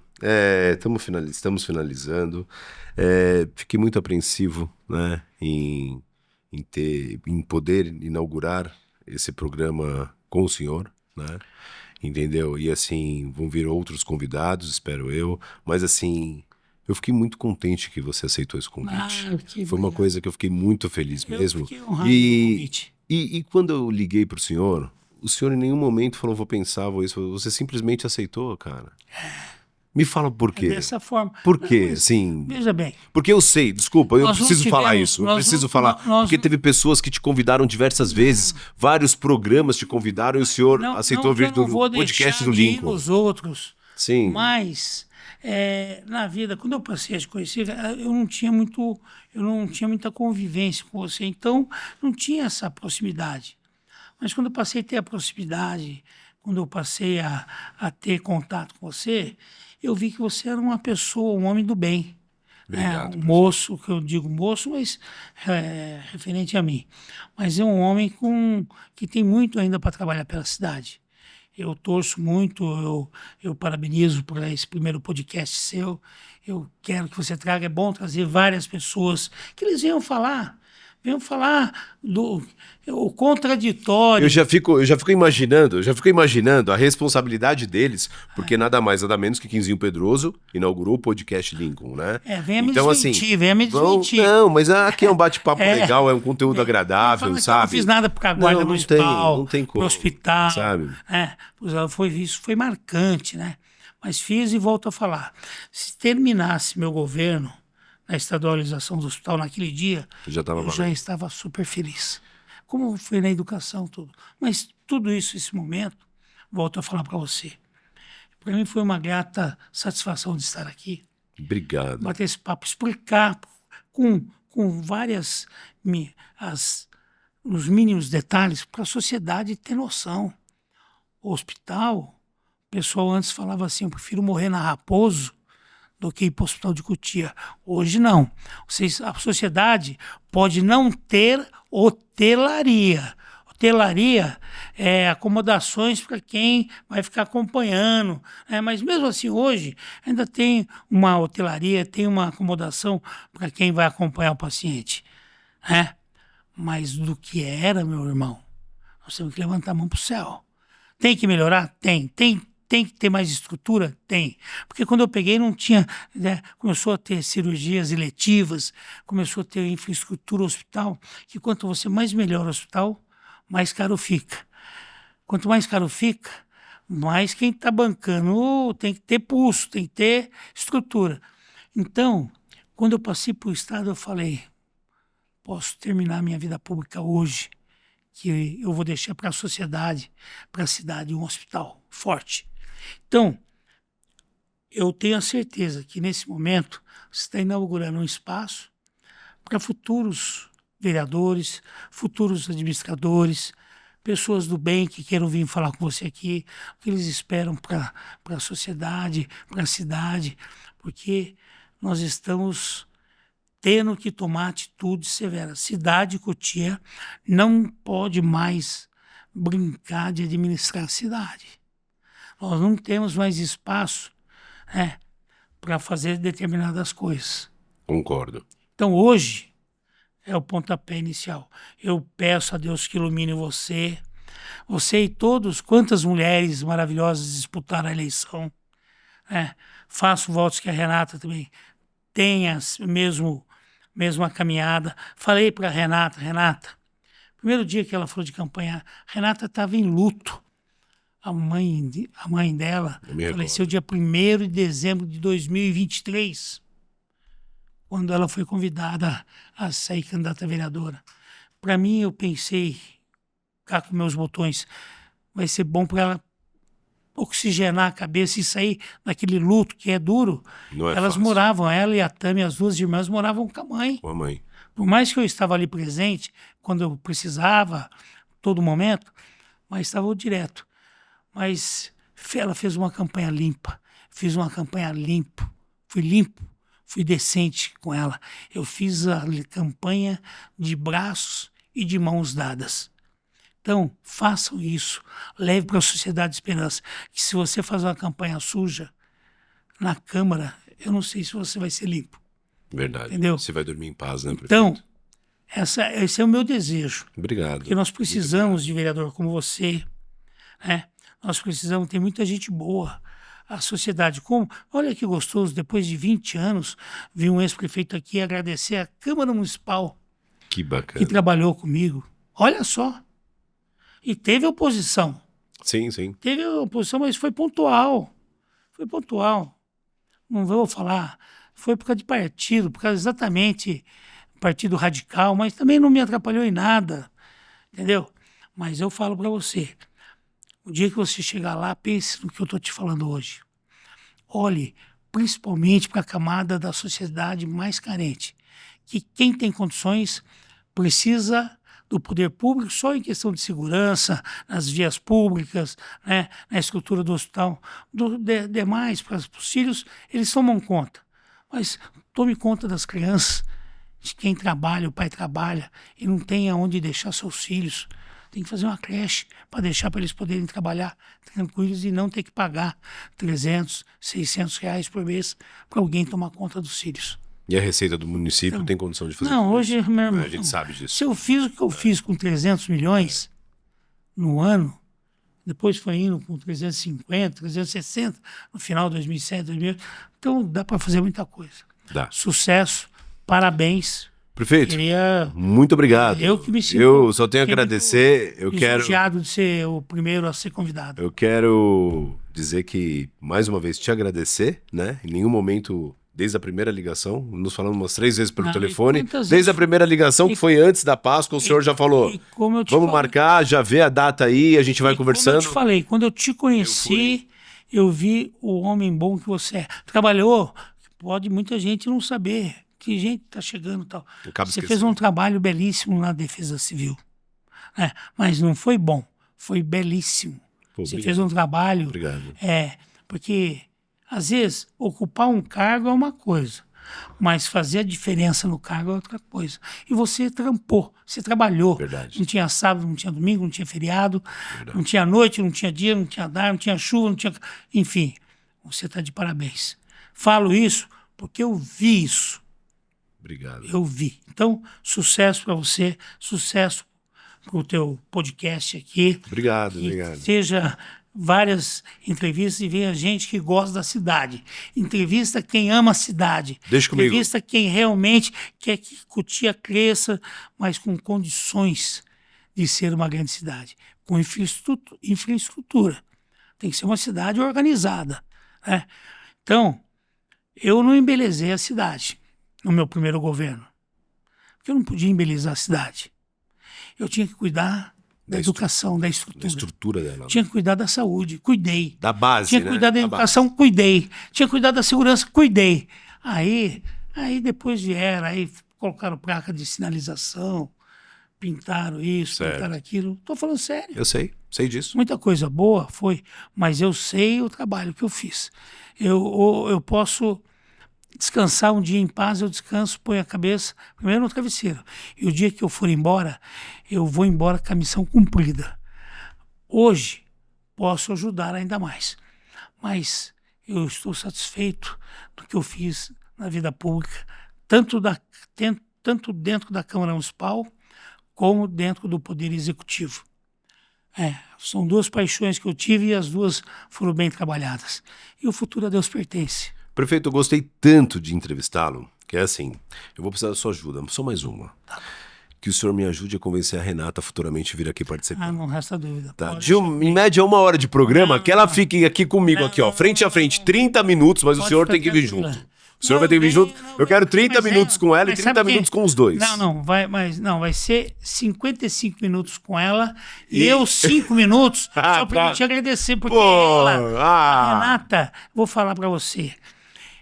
estamos finalizando. Fiquei muito apreensivo, né, em poder inaugurar esse programa com o senhor, né? Entendeu? E assim, vão vir outros convidados, espero eu. Mas assim, Eu fiquei muito contente que você aceitou esse convite. Foi uma coisa que eu fiquei muito feliz mesmo. Fiquei honrado com o convite. E quando eu liguei pro senhor, o senhor em nenhum momento falou, vou pensar, vou isso. Você simplesmente aceitou, cara. Me fala por quê. Dessa forma. Por quê, assim? Veja bem. Porque eu sei, desculpa, eu preciso falar isso. Eu preciso falar. Porque teve pessoas que te convidaram diversas vezes, vários programas te convidaram e o senhor aceitou vir do podcast do Lincoln. Os outros. Sim. Mas na vida, quando eu passei a te conhecer, eu não tinha muita convivência com você, então não tinha essa proximidade. Mas quando eu passei a ter a proximidade, quando eu passei a ter contato com você, eu vi que você era uma pessoa, um homem do bem. Obrigado, Um moço, que eu digo moço, mas referente a mim. Mas é um homem que tem muito ainda para trabalhar pela cidade. Eu torço muito, eu parabenizo por esse primeiro podcast seu. Eu quero que você traga, é bom trazer várias pessoas que eles venham falar o contraditório. Eu já fico imaginando a responsabilidade deles, porque nada mais, nada menos que Quinzinho Pedroso inaugurou o podcast Lincoln, né? Venha me desmentir. Não, mas aqui é um bate-papo legal, é um conteúdo agradável, sabe? Eu não fiz nada para a guarda municipal, não tem como, pro hospital, sabe? Isso foi marcante, né? Mas fiz e volto a falar. Se terminasse meu governo, na estadualização do hospital naquele dia, eu já estava super feliz. Como foi na educação, tudo. Mas tudo isso, esse momento, volto a falar para você. Para mim foi uma grata satisfação de estar aqui. Obrigado. Bater esse papo, explicar com várias, nos mínimos detalhes, para a sociedade ter noção. O hospital, o pessoal antes falava assim, eu prefiro morrer na Raposo do que ir para o hospital de Cotia. Hoje não. A sociedade pode não ter hotelaria. Hotelaria é acomodações para quem vai ficar acompanhando. Mas mesmo assim, hoje, ainda tem uma hotelaria, tem uma acomodação para quem vai acompanhar o paciente. Mas do que era, meu irmão, nós temos que levantar a mão para o céu. Tem que melhorar? Tem que ter mais estrutura? Tem. Porque quando eu peguei não tinha, começou a ter cirurgias eletivas, começou a ter infraestrutura hospital, que quanto você mais melhora o hospital, mais caro fica. Quanto mais caro fica, mais quem está bancando tem que ter pulso, tem que ter estrutura. Então, quando eu passei para o Estado, eu falei, posso terminar minha vida pública hoje, que eu vou deixar para a sociedade, para a cidade, um hospital forte. Então, eu tenho a certeza que nesse momento você está inaugurando um espaço para futuros vereadores, futuros administradores, pessoas do bem que queiram vir falar com você aqui, o que eles esperam para a sociedade, para a cidade, porque nós estamos tendo que tomar atitudes severas. Cidade Cotia não pode mais brincar de administrar a cidade. Nós não temos mais espaço para fazer determinadas coisas. Concordo. Então, hoje é o pontapé inicial. Eu peço a Deus que ilumine você e todos, quantas mulheres maravilhosas disputaram a eleição. Faço votos que a Renata também tenha mesma caminhada. Falei para a Renata, primeiro dia que ela falou de campanha, a Renata estava em luto. A mãe dela faleceu dia 1º de dezembro de 2023, quando ela foi convidada a sair candidata a vereadora. Para mim, eu pensei, cá com meus botões, vai ser bom para ela oxigenar a cabeça e sair daquele luto que é duro. Elas fácil. Moravam, ela e a Tami, as duas irmãs, moravam com a mãe. Com a mãe. Por mais que eu estava ali presente, quando eu precisava, todo momento, mas estava direto. Mas ela fez uma campanha limpa, fiz uma campanha limpo, fui decente com ela. Eu fiz a campanha de braços e de mãos dadas. Então, façam isso, leve para a sociedade esperança, que se você faz uma campanha suja na Câmara, eu não sei se você vai ser limpo. Verdade. Entendeu? Você vai dormir em paz, né, prefeito? Então, esse é o meu desejo. Obrigado. Porque nós precisamos de vereador como você, Nós precisamos, tem muita gente boa a sociedade. Olha que gostoso, depois de 20 anos, vi um ex-prefeito aqui agradecer a Câmara Municipal Que bacana. que trabalhou comigo. Olha só. E teve oposição. Sim, sim. Teve oposição, mas foi pontual. Foi pontual. Não vou falar. Foi por causa de partido, por causa exatamente partido radical, mas também não me atrapalhou em nada. Entendeu? Mas eu falo para você, o dia que você chegar lá, pense no que eu estou te falando hoje. Olhe principalmente para a camada da sociedade mais carente, que quem tem condições precisa do poder público só em questão de segurança, nas vias públicas, né, na estrutura do hospital. Demais, para os filhos, eles tomam conta. Mas tome conta das crianças, de quem trabalha, o pai trabalha e não tem aonde deixar seus filhos. Tem que fazer uma creche para deixar para eles poderem trabalhar tranquilos e não ter que pagar 300, 600 reais por mês para alguém tomar conta dos filhos. E a receita do município Então, tem condição de fazer não, tudo hoje, isso? meu irmão, A gente sabe disso. se eu fiz o que eu fiz com 300 milhões no ano, depois foi indo com 350, 360, no final de 2007, 2008, então dá para fazer muita coisa. Dá. Sucesso, parabéns. Prefeito, Queria... muito obrigado. Eu que me sinto... Eu só tenho a agradecer. Eu quero... lisonjeado de ser o primeiro a ser convidado. Eu quero dizer que, mais uma vez, te agradecer, né? Em nenhum momento, desde a primeira ligação, nos falamos umas 3 vezes pelo Não, telefone. e quantas Desde vezes- a primeira ligação, que foi antes da Páscoa, o senhor já falou, E como eu te vamos falei- marcar, já vê a data aí, a gente vai e conversando. Como eu te falei, quando eu te conheci, eu vi o homem bom que você é. Trabalhou, pode muita gente não saber, que gente está chegando e tal. Acaba Você fez esquecendo. um trabalho belíssimo na Defesa Civil. Né? Mas não foi bom, foi belíssimo. Pô, Você obrigado. fez um trabalho... Obrigado. Porque, às vezes, ocupar um cargo é uma coisa, mas fazer a diferença no cargo é outra coisa. E você trampou, você trabalhou. Verdade. Não tinha sábado, não tinha domingo, não tinha feriado, não tinha noite, não tinha dia, não tinha dar, não tinha chuva, não tinha... Enfim, você está de parabéns. Falo isso porque eu vi isso. Obrigado. Eu vi. Então, sucesso para você, sucesso para o teu podcast aqui. Obrigado, Que obrigado. seja várias entrevistas e venha gente que gosta da cidade. Entrevista quem ama a cidade. Deixa comigo. Entrevista quem realmente quer que Cotia cresça, mas com condições de ser uma grande cidade. Com infraestrutura. Tem que ser uma cidade organizada. Né? Então, eu não embelezei a cidade no meu primeiro governo. Porque eu não podia embelezar a cidade. Eu tinha que cuidar da educação, da Da estrutura. estrutura dela. Tinha que cuidar da saúde, cuidei. Da base, Tinha que né? cuidar da Da educação, cuidei. Tinha que cuidar da segurança, cuidei. Aí depois vieram, aí colocaram placa de sinalização, pintaram isso, Certo. pintaram aquilo. Estou falando sério. Eu sei disso. Muita coisa boa foi, mas eu sei o trabalho que eu fiz. Eu posso descansar um dia em paz, eu descanso, ponho a cabeça primeiro no travesseiro. E o dia que eu for embora, eu vou embora com a missão cumprida. Hoje, posso ajudar ainda mais. Mas eu estou satisfeito do que eu fiz na vida pública, tanto dentro da Câmara Municipal, como dentro do Poder Executivo. São 2 paixões que eu tive e as 2 foram bem trabalhadas. E o futuro a Deus pertence. Prefeito, eu gostei tanto de entrevistá-lo, que é assim, eu vou precisar da sua ajuda, só mais uma. Que o senhor me ajude a convencer a Renata a futuramente vir aqui participar. Não resta dúvida. Tá? Pode Em média 1 hora de programa, que ela fique aqui comigo, Não, aqui, ó, frente a frente, 30 minutos, mas o Pode senhor ficar tem que vir tranquila. junto. O senhor vai ter que vir junto. Eu quero 30 minutos com ela e 30 minutos com os dois. Vai ser 55 minutos com ela e eu 5 minutos só pra te agradecer, porque a Renata, vou falar pra você,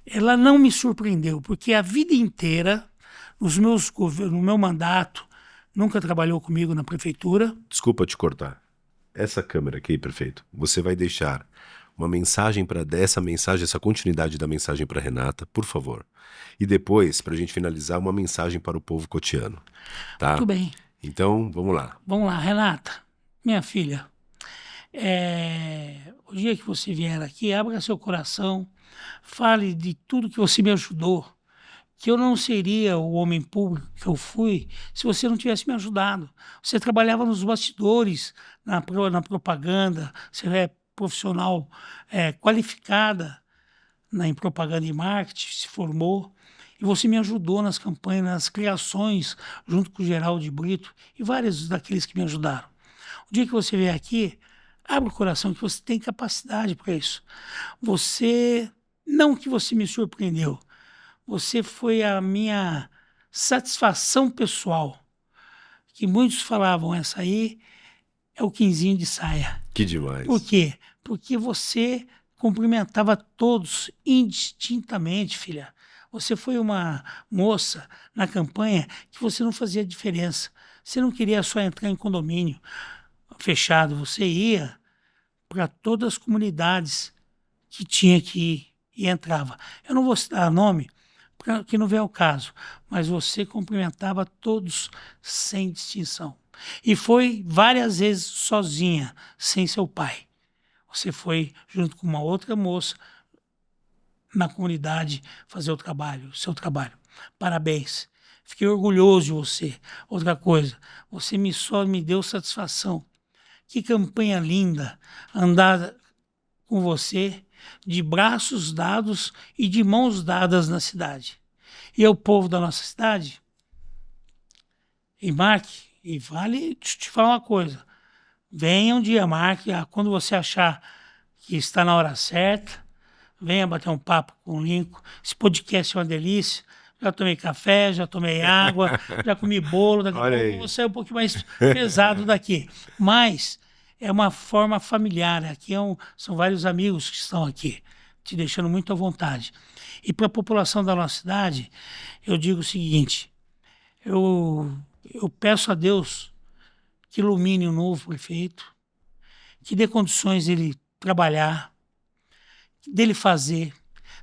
ela não me surpreendeu, porque a vida inteira, no meu mandato, nunca trabalhou comigo na prefeitura. Desculpa te cortar. Essa câmera aqui, prefeito, você vai deixar uma mensagem essa continuidade da mensagem para Renata, por favor. E depois, para a gente finalizar, uma mensagem para o povo cotiano. Tá? Tudo bem. Então, vamos lá. Vamos lá, Renata, minha filha. O dia que você vier aqui, abra seu coração, fale de tudo que você me ajudou, que eu não seria o homem público que eu fui se você não tivesse me ajudado. Você trabalhava nos bastidores, na propaganda, você profissional qualificada em propaganda e marketing, se formou, e você me ajudou nas campanhas, nas criações, junto com o Geraldo de Brito e vários daqueles que me ajudaram. O dia que você vier aqui, abre o coração, que você tem capacidade para isso. Não que você me surpreendeu, você foi a minha satisfação pessoal, que muitos falavam, essa aí é o quinzinho de saia. Que demais. Por quê? Porque você cumprimentava todos indistintamente, filha. Você foi uma moça na campanha que você não fazia diferença. Você não queria só entrar em condomínio fechado, você ia para todas as comunidades que tinha que ir e entrava. Eu não vou citar nome, que não vem ao caso, mas você cumprimentava todos sem distinção. E foi várias vezes sozinha, sem seu pai. Você foi junto com uma outra moça na comunidade fazer o seu trabalho. Parabéns. Fiquei orgulhoso de você. Outra coisa, você só me deu satisfação. Que campanha linda andar com você de braços dados e de mãos dadas na cidade. E o povo da nossa cidade, e marque, e vale te falar uma coisa, venha um dia, marque, quando você achar que está na hora certa, venha bater um papo com o Lincoln. Esse podcast é uma delícia. Já tomei café, já tomei água, já comi bolo, daqui a pouco eu vou sair um pouquinho mais pesado daqui. Mas é uma forma familiar, aqui são vários amigos que estão aqui, te deixando muito à vontade. E para a população da nossa cidade, eu digo o seguinte, eu peço a Deus que ilumine o novo prefeito, que dê condições dele trabalhar, dele fazer,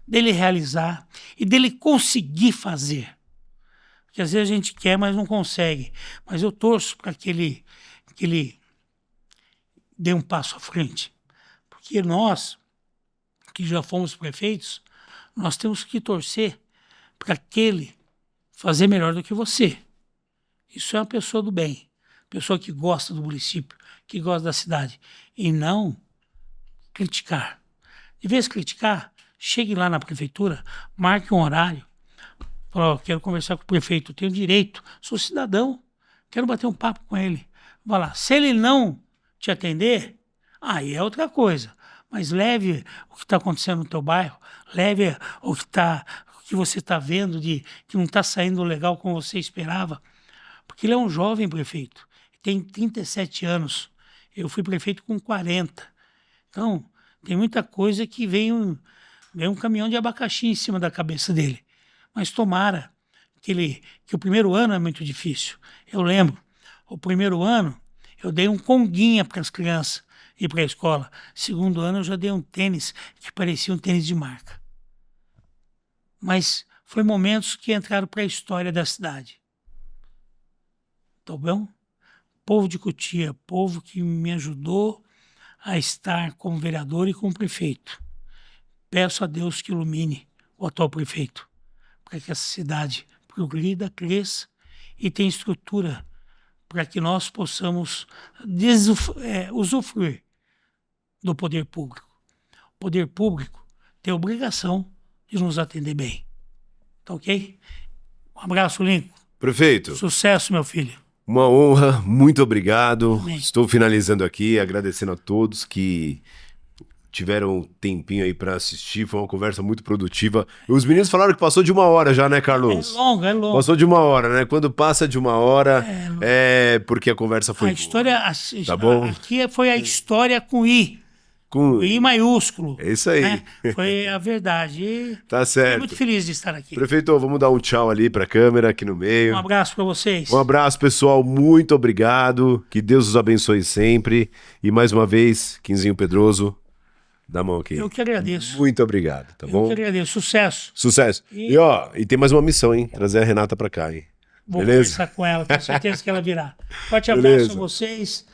dele realizar e dele conseguir fazer. Porque às vezes a gente quer, mas não consegue. Mas eu torço para que ele dê um passo à frente. Porque nós, que já fomos prefeitos, nós temos que torcer para aquele fazer melhor do que você. Isso é uma pessoa do bem, pessoa que gosta do município, que gosta da cidade, e não criticar. De vez em criticar, chegue lá na prefeitura, marque um horário, fala, quero conversar com o prefeito, eu tenho direito, sou cidadão, quero bater um papo com ele. Vai lá, se ele não te atender, aí é outra coisa, mas leve o que está acontecendo no teu bairro, leve o que você está vendo que não está saindo legal como você esperava, porque ele é um jovem prefeito, tem 37 anos, eu fui prefeito com 40, então tem muita coisa que vem um caminhão de abacaxi em cima da cabeça dele, mas tomara que o primeiro ano é muito difícil. Eu lembro, o primeiro ano eu dei um conguinha para as crianças ir para a escola, segundo ano eu já dei um tênis que parecia um tênis de marca. Mas foi momentos que entraram para a história da cidade. Tá bom? Povo de Cotia, povo que me ajudou a estar como vereador e como prefeito. Peço a Deus que ilumine o atual prefeito, para que essa cidade progrida, cresça e tenha estrutura para que nós possamos usufruir do poder público. O poder público tem a obrigação de nos atender bem. Tá ok? Um abraço, Lincoln. Prefeito. Sucesso, meu filho. Uma honra, muito obrigado. Amém. Estou finalizando aqui, agradecendo a todos que tiveram um tempinho aí para assistir. Foi uma conversa muito produtiva. Os meninos falaram que passou de 1 hora já, né, Carlos? É longo. Passou de 1 hora, né? Quando passa de 1 hora, é porque a conversa foi a história, boa. Tá bom? Aqui foi a história com I. Com I maiúsculo. É isso aí. Né? Foi a verdade. E tá certo. Fiquei muito feliz de estar aqui. Prefeito, vamos dar um tchau ali para a câmera, aqui no meio. Um abraço para vocês. Um abraço, pessoal. Muito obrigado. Que Deus os abençoe sempre. E mais uma vez, Quinzinho Pedroso, dá a mão aqui. Eu que agradeço. Muito obrigado, tá bom? Eu que agradeço. Sucesso. Sucesso. E tem mais uma missão, hein? Trazer a Renata pra cá, hein? Vou Beleza? conversar com ela, tenho certeza que ela virá. Forte abraço Beleza. a vocês.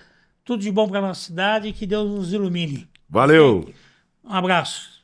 Tudo de bom para nossa cidade e que Deus nos ilumine. Valeu! Um abraço.